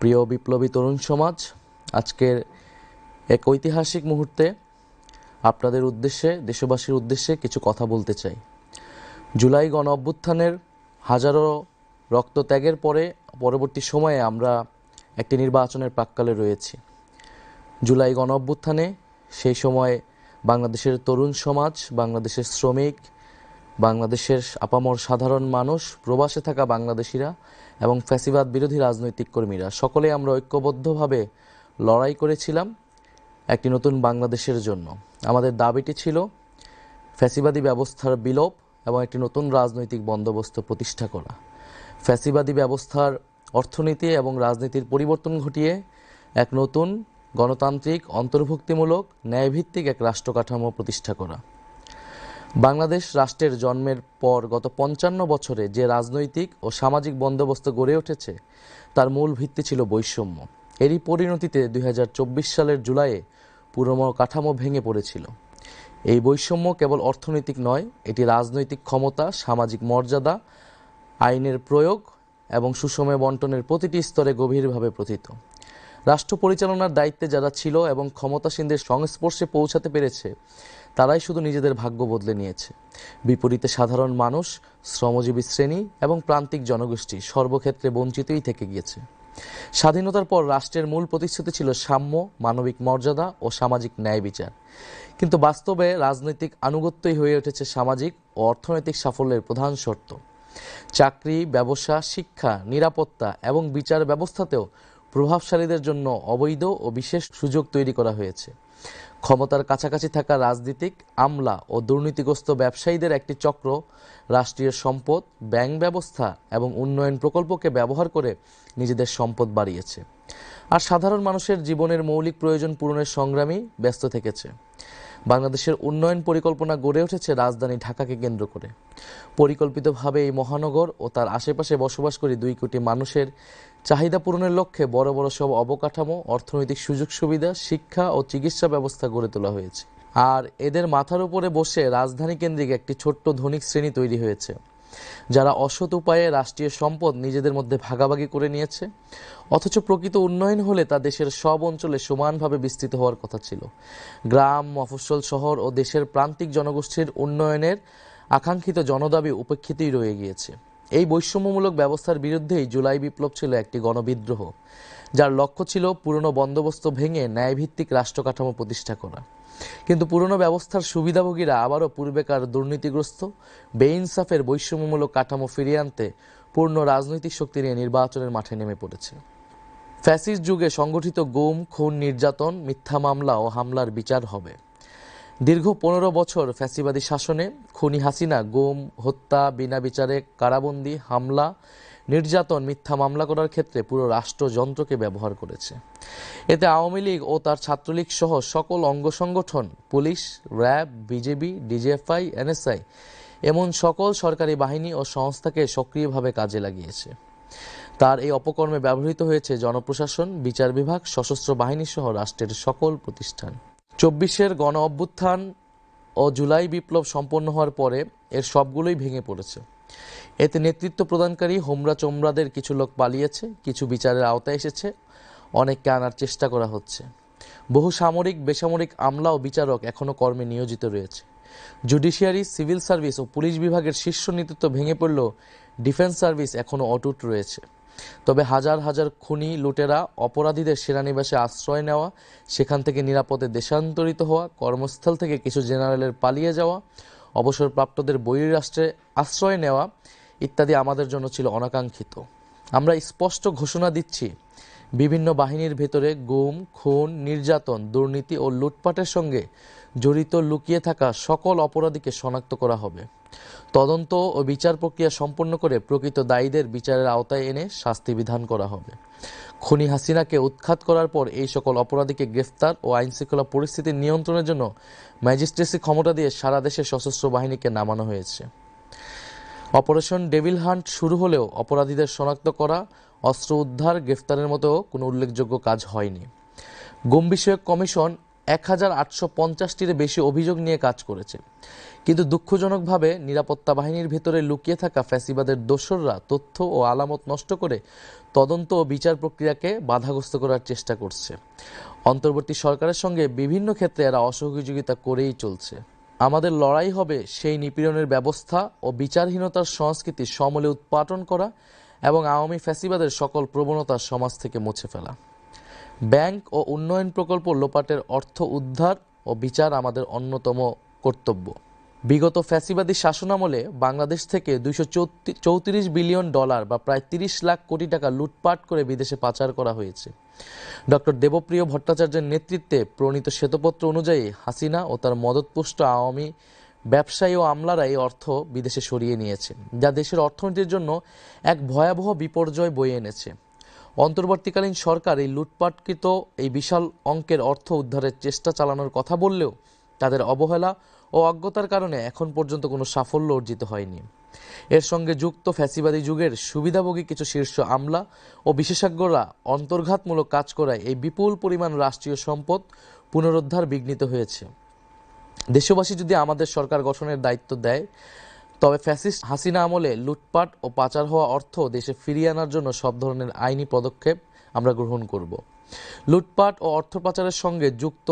প্রিয় বিপ্লবী তরুণ সমাজ, আজকের এক ঐতিহাসিক মুহূর্তে আপনাদের উদ্দেশ্যে, দেশবাসীর উদ্দেশ্যে কিছু কথা বলতে চাই। জুলাই গণ অভ্যুত্থানের হাজারো রক্তত্যাগের পরবর্তী সময়ে আমরা একটি নির্বাচনের প্রাক্কালে রয়েছি। জুলাই গণ অভ্যুত্থানে সেই সময় বাংলাদেশের তরুণ সমাজ, বাংলাদেশের শ্রমিক, বাংলাদেশের আপামর সাধারণ মানুষ, প্রবাসে থাকা বাংলাদেশিরা এবং ফ্যাসিবাদ বিরোধী রাজনৈতিক কর্মীরা সকলে আমরা ঐক্যবদ্ধভাবে লড়াই করেছিলাম একটি নতুন বাংলাদেশের জন্য। আমাদের দাবিটি ছিল ফ্যাসিবাদী ব্যবস্থার বিলোপ এবং একটি নতুন রাজনৈতিক বন্দোবস্ত প্রতিষ্ঠা করা। ফ্যাসিবাদী ব্যবস্থার অর্থনীতি এবং রাজনীতির পরিবর্তন ঘটিয়ে এক নতুন গণতান্ত্রিক, অন্তর্ভুক্তিমূলক, ন্যায়ভিত্তিক এক রাষ্ট্র কাঠামো প্রতিষ্ঠা করা। বাংলাদেশ রাষ্ট্রের জন্মের পর গত ৫৫ বছরে যে রাজনৈতিক ও সামাজিক বন্দোবস্ত গড়ে উঠেছে তার মূল ভিত্তি ছিল বৈষম্য। এরই পরিণতিতে ২০২৪ সালের জুলাইয়ে পুরো কাঠামো ভেঙে পড়েছিল। এই বৈষম্য কেবল অর্থনৈতিক নয়, এটি রাজনৈতিক ক্ষমতা, সামাজিক মর্যাদা, আইনের প্রয়োগ এবং সুষম বণ্টনের প্রতিটি স্তরে গভীরভাবে প্রথিত। রাষ্ট্র পরিচালনার দায়িত্বে যারা ছিল এবং ক্ষমতাসীনদের সংস্পর্শে পৌঁছাতে পেরেছে তারাই শুধু নিজেদের ভাগ্য বদলে নিয়েছে। বিপরীতে সাধারণ মানুষ, শ্রমজীবী শ্রেণী এবং প্রান্তিক জনগোষ্ঠী সর্বক্ষেত্রে বঞ্চিতই থেকে গিয়েছে। স্বাধীনতার পর রাষ্ট্রের মূল প্রতিশ্রুতি ছিল সাম্য, মানবিক মর্যাদা ও সামাজিক ন্যায় বিচার। কিন্তু বাস্তবে রাজনৈতিক আনুগত্যই হয়ে উঠেছে সামাজিক ও অর্থনৈতিক সাফল্যের প্রধান শর্ত। চাকরি, ব্যবসা, শিক্ষা, নিরাপত্তা এবং বিচার ব্যবস্থাতেও প্রভাবশালীদের জন্য অবৈধ ও বিশেষ সুযোগ তৈরি করা হয়েছে। ক্ষমতার কাছাকাছি থাকা রাজনীতিক, আমলা ও দুর্নীতিগ্রস্ত ব্যবসায়ীদের একটি চক্র রাষ্ট্রীয় সম্পদ, ব্যাংক ব্যবস্থা এবং উন্নয়ন প্রকল্পকে ব্যবহার করে নিজেদের সম্পদ বাড়িয়েছে, আর সাধারণ মানুষের জীবনের মৌলিক প্রয়োজন পূরণের সংগ্রামী ব্যস্ত থেকেছে। বাংলাদেশের উন্নয়ন পরিকল্পনা গড়ে উঠেছে রাজধানী ঢাকাকে কেন্দ্র করে। পরিকল্পিতভাবে এই মহানগর ও তার আশেপাশে বসবাসকারী ২ কোটি মানুষের চাহিদা পূরণের লক্ষ্যে বড় বড় সব অবকাঠামো, অর্থনৈতিক সুযোগ সুবিধা, শিক্ষা ও চিকিৎসা ব্যবস্থা গড়ে তোলা হয়েছে। আর এদের মাথার উপরে বসে রাজধানী কেন্দ্রিক একটি ছোট্ট ধনিক শ্রেণী তৈরি হয়েছে, যারা অসৎ উপায়ে রাষ্ট্রীয় সম্পদ নিজেদের মধ্যে ভাগাভাগি করে নিয়েছে। অথচ প্রকৃত উন্নয়ন হলে তা দেশের সব অঞ্চলে সমানভাবে বিস্তৃত হওয়ার কথা ছিল। গ্রাম, মফস্বল, শহর ও দেশের প্রান্তিক জনগোষ্ঠীর উন্নয়নের আকাঙ্ক্ষিত জনদাবি উপেক্ষিতই রয়ে গিয়েছে। এই বৈষম্যমূলক ব্যবস্থার বিরুদ্ধেই জুলাই বিপ্লব ছিল একটি গণবিদ্রোহ, যার লক্ষ্য ছিল পুরনো বন্দোবস্ত ভেঙে ন্যায়ভিত্তিক রাষ্ট্র কাঠামো প্রতিষ্ঠা করা। কিন্তু পুরনো ব্যবস্থার সুবিধাভোগীরা আবারও পূর্বেকার দুর্নীতিগ্রস্ত, বেইনসাফের বৈষম্যমূলক কাঠামো ফিরিয়ে আনতে পূর্ণ রাজনৈতিক শক্তি নিয়ে নির্বাচনের মাঠে নেমে পড়েছে। ফ্যাসিস্ট যুগে সংগঠিত গুম, খুন, নির্যাতন, মিথ্যা মামলা ও হামলার বিচার হবে। দীর্ঘ ১৫ বছর ফ্যাসিবাদী শাসনে খুনি হাসিনা গুম, হত্যা, বিনা বিচারে কারাবন্দী, হামলা, নির্যাতন, মিথ্যা মামলা করার ক্ষেত্রে পুরো রাষ্ট্রযন্ত্রকে ব্যবহার করেছে। এতে আওয়ামী লীগ ও তার ছাত্রলীগ সহ সকল অঙ্গ সংগঠন, police, RAB, BJP, DGFI, NSI এমন সকল সরকারি বাহিনী ও সংস্থাকে সক্রিয়ভাবে কাজে লাগিয়েছে। তার এই অপকর্মে ব্যবহৃত হয়েছে জনপ্রশাসন, বিচার বিভাগ, সশস্ত্র বাহিনী সহ রাষ্ট্রের সকল প্রতিষ্ঠান। ২৪-এর গণ অভ্যুত্থান ও জুলাই বিপ্লব সম্পন্ন হওয়ার পরে এর সবগুলোই ভেঙে পড়েছে। এতে নেতৃত্ব প্রদানকারী হোমরা চোমরাদের কিছু লোক পালিয়েছে, কিছু বিচারের আওতায় এসেছে, অনেককে আনার চেষ্টা করা হচ্ছে। বহু সামরিক, বেসামরিক আমলা ও বিচারক এখনও কর্মে নিয়োজিত রয়েছে। জুডিশিয়ারি, সিভিল সার্ভিস ও পুলিশ বিভাগের শীর্ষ নেতৃত্ব ভেঙে পড়লেও ডিফেন্স সার্ভিস এখনও অটুট রয়েছে। তবে হাজার হাজার খুনি, লুটেরা, অপরাধীদের সেনানিবাসে আশ্রয় নেওয়া, সেখান থেকে নিরাপদে দেশান্তরিত হওয়া, কর্মস্থল থেকে কিছু জেনারেলের পালিয়ে যাওয়া, অবসরপ্রাপ্তদের বহির্রাষ্ট্রে আশ্রয় নেওয়া ইত্যাদি আমাদের জন্য ছিল অনাকাঙ্ক্ষিত। আমরা স্পষ্ট ঘোষণা দিচ্ছি, বিভিন্ন বাহিনীর ভেতরে গুম, খুন, নির্যাতন, দুর্নীতি ও লুটপাটের সঙ্গে জড়িত লুকিয়ে থাকা সকল অপরাধীকে শনাক্ত করা হবে। তদন্ত ও বিচার প্রক্রিয়া সম্পন্ন করে প্রকৃত দায়ীদের বিচারের আওতায় এনে শাস্তি বিধান করা হবে। খুনি হাসিনাকে উৎখাত করার পর এই সকল অপরাধীকে গ্রেফতার ও আইনশৃঙ্খলা পরিস্থিতি নিয়ন্ত্রণের জন্য ম্যাজিস্ট্রেসি ক্ষমতা দিয়ে সারা দেশে সশস্ত্র বাহিনীকে নামানো হয়েছে। অপারেশন ডেভিল হান্ট শুরু হলেও অপরাধীদের শনাক্ত করা, অস্ত্র উদ্ধার, গ্রেফতারের মতো কোনো উল্লেখযোগ্য কাজ হয়নি। গুম বিষয়ক কমিশন 1850টির বেশি অভিযোগ নিয়ে কাজ করেছে। কিন্তু দুঃখজনকভাবে নিরাপত্তা বাহিনীর ভেতরে লুকিয়ে থাকা ফ্যাসিবাদের দোসররা তথ্য ও আলামত নষ্ট করে তদন্ত ও বিচার প্রক্রিয়াকে বাধাগ্রস্ত করার চেষ্টা করছে। অন্তর্বর্তী সরকারের সঙ্গে বিভিন্ন ক্ষেত্রে এরা অসহযোগিতা করেই চলছে। আমাদের লড়াই হবে সেই নিপীড়নের ব্যবস্থা ও বিচারহীনতার সংস্কৃতি সমূলে উৎপাটন করা এবং আওয়ামী ফ্যাসিবাদের সকল প্রবণতা সমাজ থেকে মুছে ফেলা। ব্যাংক ও উন্নয়ন প্রকল্প লোপাটের অর্থ উদ্ধার ও বিচার আমাদের অন্যতম কর্তব্য। বিগত ফ্যাসিবাদী শাসনামলে বাংলাদেশ থেকে $234 বিলিয়ন বা প্রায় 30 লাখ কোটি টাকা লুটপাট করে বিদেশে পাচার করা হয়েছে। ডক্টর দেবপ্রিয় ভট্টাচার্যের নেতৃত্বে প্রণীত শ্বেতপত্র অনুযায়ী হাসিনা ও তার মদতপুষ্ট আওয়ামী ব্যবসায়ী ও আমলারা এই অর্থ বিদেশে সরিয়ে নিয়েছে, যা দেশের অর্থনীতির জন্য এক ভয়াবহ বিপর্যয় বয়ে এনেছে। অন্তর্বর্তীকালীন সরকার এই লুটপাটকৃত এই বিশাল অঙ্কের অর্থ উদ্ধারের চেষ্টা চালানোর কথা বললেও তাদের অবহেলা ও অজ্ঞতার কারণে এখন পর্যন্ত কোনো সাফল্য অর্জিত হয়নি। এর সঙ্গে যুক্ত ফ্যাসিবাদী যুগের সুবিধাভোগী কিছু শীর্ষ আমলা ও বিশেষজ্ঞরা অন্তর্ঘাতমূলক কাজ করায় এই বিপুল পরিমাণ রাষ্ট্রীয় সম্পদ পুনরুদ্ধার বিঘ্নিত হয়েছে। দেশবাসী যদি আমাদের সরকার গঠনের দায়িত্ব দেয়, তবে ফ্যাসিস্ট হাসিনা আমলে লুটপাট ও পাচার হওয়া অর্থ দেশে ফিরিয়ে আনার জন্য সব ধরনের আইনি পদক্ষেপ আমরা গ্রহণ করব। লুটপাট ও অর্থ পাচারের সঙ্গে যুক্ত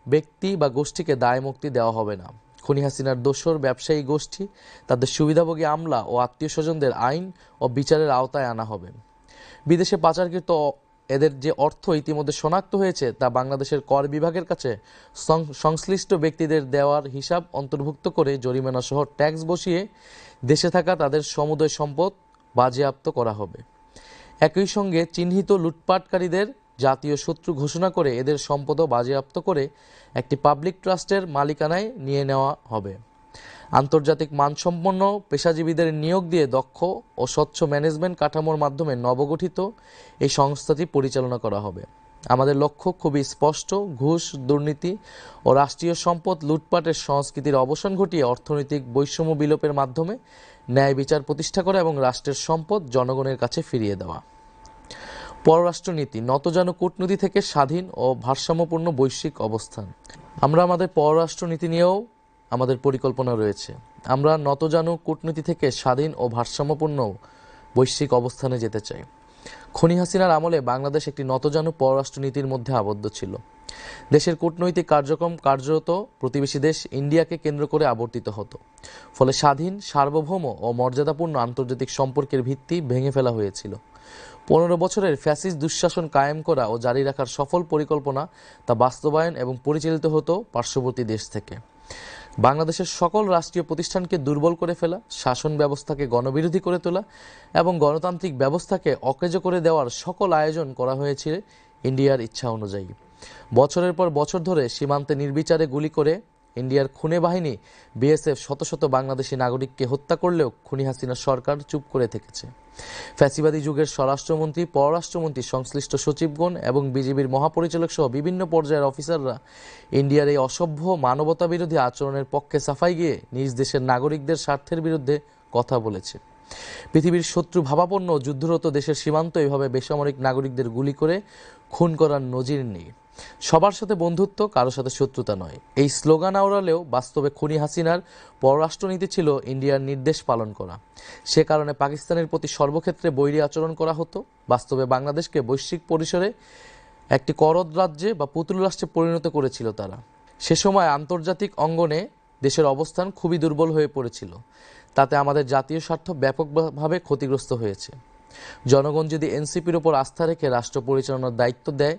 ব্যক্তি বা গোষ্ঠীকে দায়মুক্তি দেওয়া হবে না। খুনি হাসিনার দোসর ব্যবসায়ী গোষ্ঠী, তাদের সুবিধাভোগী আমলা ও আত্মীয় স্বজনদের আইন ও বিচারের আওতায় আনা হবে। বিদেশে পাচারকৃত এদের যে অর্থ ইতিমধ্যে শনাক্ত হয়েছে তা বাংলাদেশের কর বিভাগের কাছে সংশ্লিষ্ট ব্যক্তিদের দেওয়ার হিসাব অন্তর্ভুক্ত করে জরিমানা সহ ট্যাক্স বসিয়ে দেশে থাকা তাদের সমুদয় সম্পদ বাজেয়াপ্ত করা হবে। একই সঙ্গে চিহ্নিত লুটপাটকারীদের জাতীয় শত্রু ঘোষণা করে এদের সম্পদও বাজেয়াপ্ত করে একটি পাবলিক ট্রাস্টের মালিকানায় নিয়ে নেওয়া হবে। আন্তর্জাতিক মানসম্পন্ন পেশাজীবীদের নিয়োগ দিয়ে দক্ষ ও স্বচ্ছ ম্যানেজমেন্ট কাঠামোর মাধ্যমে নবগঠিত এই সংস্থাটি পরিচালনা করা হবে। আমাদের লক্ষ্য খুবই স্পষ্ট: ঘুষ, দুর্নীতি ও রাষ্ট্রীয় সম্পদ লুটপাটের সংস্কৃতির অবসান ঘটিয়ে অর্থনৈতিক বৈষম্য বিলোপের মাধ্যমে ন্যায় বিচার প্রতিষ্ঠা করা এবং রাষ্ট্রের সম্পদ জনগণের কাছে ফিরিয়ে দেওয়া। পররাষ্ট্রনীতি নতজানু কূটনীতি থেকে স্বাধীন ও ভারসাম্যপূর্ণ বৈশ্বিক অবস্থান। আমরা আমাদের পররাষ্ট্রনীতি নিয়েও আমাদের পরিকল্পনা রয়েছে। আমরা নতজানু কূটনীতি থেকে স্বাধীন ও ভারসাম্যপূর্ণ বৈশ্বিক অবস্থানে যেতে চাই। খুনি হাসিনার আমলে বাংলাদেশ একটি নতজানু পররাষ্ট্রনীতির মধ্যে আবদ্ধ ছিল। দেশের কূটনৈতিক কার্যক্রম কার্যত প্রতিবেশী দেশ ইন্ডিয়াকে কেন্দ্র করে আবর্তিত হতো। ফলে স্বাধীন, সার্বভৌম ও মর্যাদাপূর্ণ আন্তর্জাতিক সম্পর্কের ভিত্তি ভেঙে ফেলা হয়েছিল। 15 বছরের ফ্যাসিস্ট দুঃশাসন কায়েম করা ও জারি রাখার সফল পরিকল্পনা তা বাস্তবায়ন এবং পরিচালিত হতো পার্শ্ববর্তী দেশ থেকে। বাংলাদেশের সকল রাষ্ট্রীয় প্রতিষ্ঠানকে দুর্বল করে ফেলা, শাসন ব্যবস্থাকে গণবিরোধী করে তোলা এবং গণতান্ত্রিক ব্যবস্থাকে অকেজ করে দেওয়ার সকল আয়োজন করা হয়েছিল ইন্ডিয়ার ইচ্ছা অনুযায়ী। বছরের পর বছর ধরে সীমান্তে নির্বিচারে গুলি করে ইন্ডিয়ার খুনে বাহিনী বিএসএফ শত শত বাংলাদেশি নাগরিককে হত্যা করলেও খুনি হাসিনা সরকার চুপ করে থেকেছে। ফ্যাসিবাদী যুগের স্বরাষ্ট্রমন্ত্রী, পররাষ্ট্রমন্ত্রী, সংশ্লিষ্ট সচিবগণ এবং বিজিবির মহাপরিচালক সহ বিভিন্ন পর্যায়ের অফিসাররা ইন্ডিয়ার এই অসভ্য মানবতাবিরোধী আচরণের পক্ষে সাফাই গিয়ে নিজ দেশের নাগরিকদের স্বার্থের বিরুদ্ধে কথা বলেছে। পৃথিবীর শত্রু ভাবাপন্ন যুদ্ধরত দেশের সীমান্ত এভাবে বেসামরিক নাগরিকদের গুলি করে খুন করার নজির নেই। সবার সাথে বন্ধুত্ব, কারোর সাথে শত্রুতা নয়, এই স্লোগান আওড়ালেও বাস্তবে খুনি হাসিনার পররাষ্ট্রনীতি ছিল ইন্ডিয়ার নির্দেশ পালন করা। সে কারণে পাকিস্তানের প্রতি সর্বক্ষেত্রে বৈরী আচরণ করা হতো। বাস্তবে বাংলাদেশকে বৈশ্বিক পরিসরে একটি করদ রাজ্যে বা পুতুল রাষ্ট্রে পরিণত করেছিল তারা। সে সময় আন্তর্জাতিক অঙ্গনে দেশের অবস্থান খুবই দুর্বল হয়ে পড়েছিল। তাতে আমাদের জাতীয় স্বার্থ ব্যাপকভাবে ক্ষতিগ্রস্ত হয়েছে। জনগণ যদি এনসিপির ওপর আস্থা রেখে রাষ্ট্র পরিচালনার দায়িত্ব দেয়,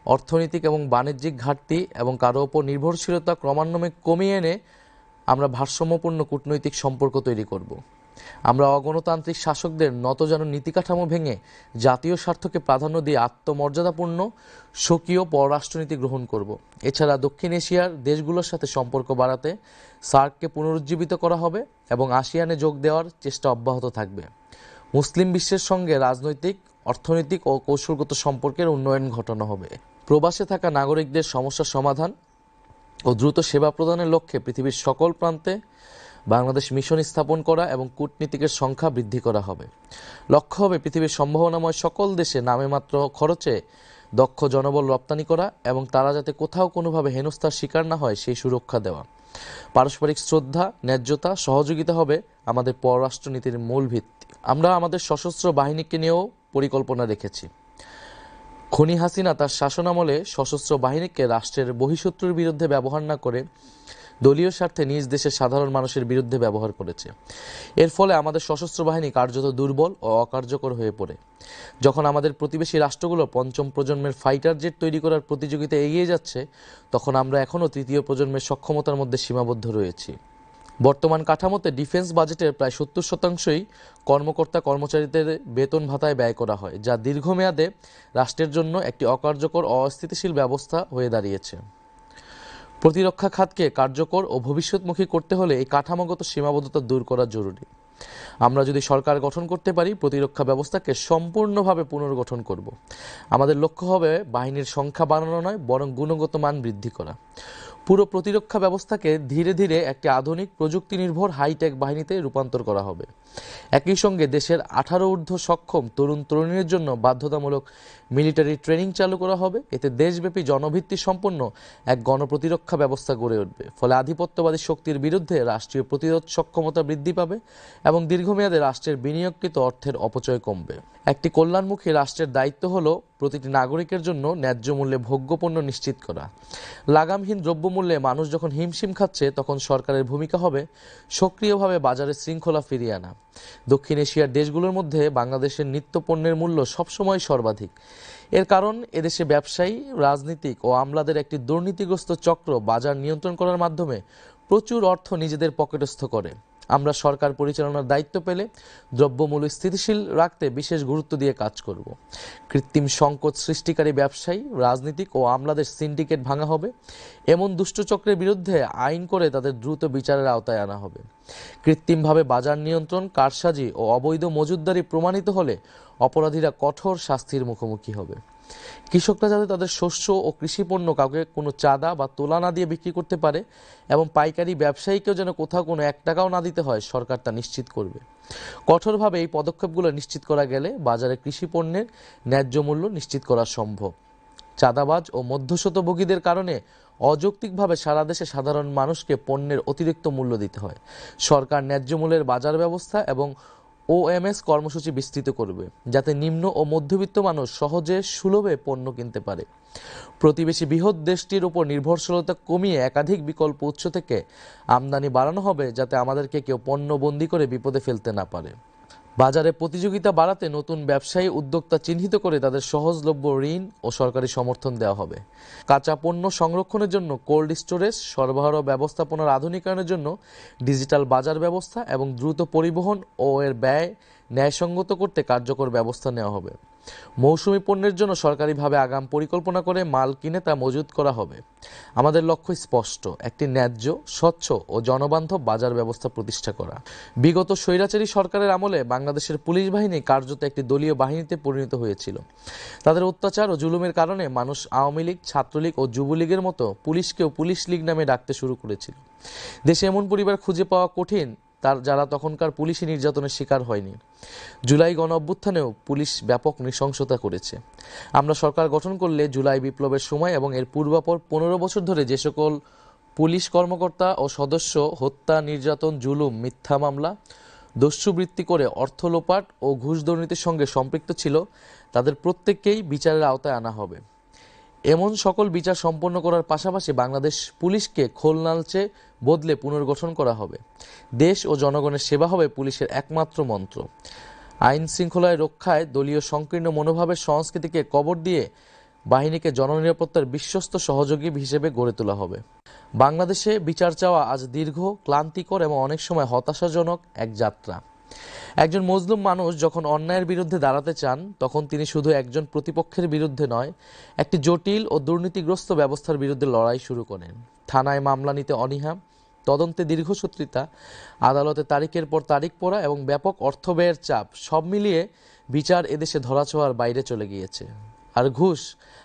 অর্থনৈতিক এবং বাণিজ্যিক ঘাটতি এবং কারো ওপর নির্ভরশীলতা ক্রমান্বয়ে কমিয়ে এনে আমরা ভারসাম্যপূর্ণ কূটনৈতিক সম্পর্ক তৈরি করব। আমরা অগণতান্ত্রিক শাসকদের নতজানু নীতিকাঠামো ভেঙে জাতীয় স্বার্থকে প্রাধান্য দিয়ে আত্মমর্যাদাপূর্ণ স্বকীয় পররাষ্ট্রনীতি গ্রহণ করব। এছাড়া দক্ষিণ এশিয়ার দেশগুলোর সাথে সম্পর্ক বাড়াতে সার্ককে পুনরুজ্জীবিত করা হবে এবং আসিয়ানে যোগ দেওয়ার চেষ্টা অব্যাহত থাকবে। মুসলিম বিশ্বের সঙ্গে রাজনৈতিক, অর্থনৈতিক ও কৌশলগত সম্পর্কের উন্নয়ন ঘটানো হবে। প্রবাসে থাকা নাগরিকদের সমস্যা সমাধান ও দ্রুত সেবা প্রদানের লক্ষ্যে পৃথিবীর সকল প্রান্তে বাংলাদেশ মিশন স্থাপন করা এবং কূটনীতিকের সংখ্যা বৃদ্ধি করা হবে। লক্ষ্য হবে পৃথিবীর সম্ভাবনাময় সকল দেশে নামে মাত্র খরচে দক্ষ জনবল রপ্তানি করা এবং তারা যাতে কোথাও কোনোভাবে হেনস্থার শিকার না হয় সেই সুরক্ষা দেওয়া। পারস্পরিক শ্রদ্ধা, ন্যায্যতা, সহযোগিতা হবে আমাদের পররাষ্ট্রনীতির মূল ভিত্তি। আমরা আমাদের সশস্ত্র বাহিনীকে নিয়েও পরিকল্পনা রেখেছি। খনি হাসিনা তার শাসনামলে সশস্ত্র বাহিনীকে রাষ্ট্রের বহিঃশত্রুর বিরুদ্ধে ব্যবহার না করে দলীয় স্বার্থে নিজ দেশের সাধারণ মানুষের বিরুদ্ধে ব্যবহার করেছে। এর ফলে আমাদের সশস্ত্র বাহিনী কার্যত দুর্বল ও অকার্যকর হয়ে পড়ে। যখন আমাদের প্রতিবেশী রাষ্ট্রগুলো পঞ্চম প্রজন্মের ফাইটার জেট তৈরি করার প্রতিযোগিতায় এগিয়ে যাচ্ছে, তখন আমরা এখনও তৃতীয় প্রজন্মের সক্ষমতার মধ্যে সীমাবদ্ধ রয়েছি। বর্তমান কাঠামোতে ডিফেন্স বাজেটের প্রায় 70%ই কর্মকর্তা কর্মচারীদের বেতন ভাতায় ব্যয় করা হয়, যা দীর্ঘমেয়াদে রাষ্ট্রের জন্য একটি অকার্যকর ও অস্থিতিশীল ব্যবস্থা হয়ে দাঁড়িয়েছে। প্রতিরক্ষা খাতকে কার্যকর ও ভবিষ্যৎমুখী করতে হলে এই কাঠামোগত সীমাবদ্ধতা দূর করা জরুরি। আমরা যদি সরকার গঠন করতে পারি, প্রতিরক্ষা ব্যবস্থাকে সম্পূর্ণভাবে পুনর্গঠন করব। আমাদের লক্ষ্য হবে বাহিনীর সংখ্যা বাড়ানো নয়, বরং গুণগত মান বৃদ্ধি করা। পুরো প্রতিরক্ষা ব্যবস্থাকে ধীরে ধীরে একটি আধুনিক প্রযুক্তি নির্ভর হাইটেক বাহিনীতে রূপান্তর করা হবে। একই সঙ্গে দেশের 18 ঊর্ধ্ব সক্ষম তরুণ তরুণীদের জন্য বাধ্যতামূলক মিলিটারি ট্রেনিং চালু করা হবে। এতে দেশব্যাপী জনভিত্তি সম্পন্ন এক গণপ্রতিরক্ষা ব্যবস্থা গড়ে উঠবে। ফলে আধিপত্যবাদী শক্তির বিরুদ্ধে রাষ্ট্রীয় প্রতিরোধ সক্ষমতা বৃদ্ধি পাবে এবং দীর্ঘমেয়াদে রাষ্ট্রের বিনিয়োগকৃত অর্থের অপচয় কমবে। একটি কল্যাণমুখী রাষ্ট্রের দায়িত্ব হলো প্রতিটি নাগরিকের জন্য ন্যায্য মূল্যে ভোগ্যপণ্য নিশ্চিত করা। লাগামহীন দ্রব্যমূল্যে মানুষ যখন হিমশিম খাচ্ছে, তখন সরকারের ভূমিকা হবে সক্রিয়ভাবে বাজারে শৃঙ্খলা ফিরিয়ে আনা। দক্ষিণ এশিয়ার দেশগুলোর মধ্যে বাংলাদেশের নিত্য পণ্যের মূল্য সবসময় সর্বাধিক। এর কারণ এদেশে ব্যবসায়ী, রাজনীতিক ও আমলাদের একটি দুর্নীতিগ্রস্ত চক্র বাজার নিয়ন্ত্রণ করার মাধ্যমে প্রচুর অর্থ নিজেদের পকেটস্থ করে। আমরা সরকার পরিচালনার দায়িত্ব পেলে দ্রব্যমূল্য স্থিতিশীল রাখতে বিশেষ গুরুত্ব দিয়ে কাজ করব। কৃত্রিম সংকট সৃষ্টিকারী ব্যবসায়ী, রাজনীতিক ও আমলাদের সিন্ডিকেট ভাঙা হবে। এমন দুষ্টচক্রের বিরুদ্ধে আইন করে তাদের দ্রুত বিচারের আওতায় আনা হবে। কৃত্রিমভাবে বাজার নিয়ন্ত্রণ, কারসাজি ও অবৈধ মজুতদারি প্রমাণিত হলে অপরাধীরা কঠোর শাস্তির মুখোমুখি হবে। কৃষকরা যাতে তাদের শস্য ও কৃষিপণ্য কাউকে কোনো চাঁদা বা তোলা না দিয়ে বিক্রি করতে পারে এবং পাইকারি ব্যবসায়ীকেও যেন কোথাও কোনো 1 টাকাও না দিতে হয়, সরকার তা নিশ্চিত করবে। কঠোরভাবে এই পদক্ষেপগুলো নিশ্চিত করা গেলে বাজারে কৃষি পণ্যের ন্যায্য মূল্য নিশ্চিত করা সম্ভব। চাঁদাবাজ ও মধ্যস্বত্বভোগীদের কারণে অযৌক্তিকভাবে সারা দেশে সাধারণ মানুষকে পণ্যের অতিরিক্ত মূল্য দিতে হয়। সরকার ন্যায্য মূল্যের বাজার ব্যবস্থা এবং OMS কর্মসূচি বিস্তৃত করবে, যাতে নিম্ন ও মধ্যবিত্ত মানুষ সহজে সুলভে পণ্য কিনতে পারে। প্রতিবেশী বৃহৎ দেশটির উপর নির্ভরশীলতা কমিয়ে একাধিক বিকল্প উৎস থেকে আমদানি বাড়ানো হবে, যাতে আমাদেরকে কেউ পণ্য বন্দী করে বিপদে ফেলতে না পারে। বাজারে প্রতিযোগিতা বাড়াতে নতুন ব্যবসায়ী উদ্যোক্তা চিহ্নিত করে তাদের সহজলভ্য ঋণ ও সরকারি সমর্থন দেওয়া হবে। কাঁচা পণ্য সংরক্ষণের জন্য কোল্ড স্টোরেজ, সরবরাহ ব্যবস্থাপনার আধুনিকায়নের জন্য ডিজিটাল বাজার ব্যবস্থা এবং দ্রুত পরিবহন ও এর ব্যয় ন্যায়সঙ্গত করতে কার্যকর ব্যবস্থা নেওয়া হবে। মৌসুমি পণ্যের জন্য সরকারিভাবে আগাম পরিকল্পনা করে মাল কিনে তা মজুত করা হবে। আমাদের লক্ষ্য স্পষ্ট, একটি ন্যায্য, স্বচ্ছ ও জনবান্ধব বাজার ব্যবস্থা প্রতিষ্ঠা করা। বিগত স্বৈরাচারী সরকারের আমলে বাংলাদেশের পুলিশ বাহিনী কার্যত একটি দলীয় বাহিনীতে পরিণত হয়েছিল। তাদের অত্যাচার ও জুলুমের কারণে মানুষ আওয়ামী লীগ, ছাত্রলীগ ও যুবলীগের মতো পুলিশকেও পুলিশ লীগ নামে ডাকতে শুরু করেছিল। দেশে এমন পরিবার খুঁজে পাওয়া কঠিন যারা তখনকার পুলিশি নির্যাতনের শিকার হয়নি। জুলাই গণ অভ্যুত্থানেও পুলিশ ব্যাপক নৃশংসতা করেছে। আমরা সরকার গঠন করলে জুলাই বিপ্লবের সময় এবং এর পূর্বাপর 15 বছর ধরে যে সকল পুলিশ কর্মকর্তা ও সদস্য হত্যা, নির্যাতন, জুলুম, মিথ্যা মামলা, দস্যুবৃত্তি করে অর্থ লোপাট ও ঘুষ দুর্নীতির সঙ্গে সম্পৃক্ত ছিল, তাদের প্রত্যেককেই বিচারের আওতায় আনা হবে। এমন সকল বিচার সম্পন্ন করার পাশাপাশি বাংলাদেশ পুলিশকে খোলনালচে বদলে পুনর্গঠন করা হবে। দেশ ও জনগণের সেবা হবে পুলিশের একমাত্র মন্ত্র। আইন শৃঙ্খলায় রক্ষায় দলীয় সংকীর্ণ মনোভাবের সংস্কৃতিকে কবর দিয়ে বাহিনীকে জননিরাপত্তার বিশ্বস্ত সহযোগী হিসেবে গড়ে তোলা হবে। বাংলাদেশে বিচার চাওয়া আজ দীর্ঘ, ক্লান্তিকর এবং অনেক সময় হতাশাজনক এক যাত্রা। একজন মজলুম মানুষ যখন অন্যায়ের বিরুদ্ধে দাঁড়াতে চান, তখন তিনি শুধু একজন প্রতিপক্ষের বিরুদ্ধে নয়, একটি জটিল ও দুর্নীতিগ্রস্ত ব্যবস্থার বিরুদ্ধে লড়াই শুরু করেন। থানায় মামলা নিতে অনীহা, তদন্তে দীর্ঘসূত্রিতা, আদালতে তারিখের পর তারিখ পড়া এবং ব্যাপক অর্থ ব্যয়ের চাপ, সব মিলিয়ে বিচার এদেশে ধরাছোঁয়ার বাইরে চলে গিয়েছে। আর ঘুষ,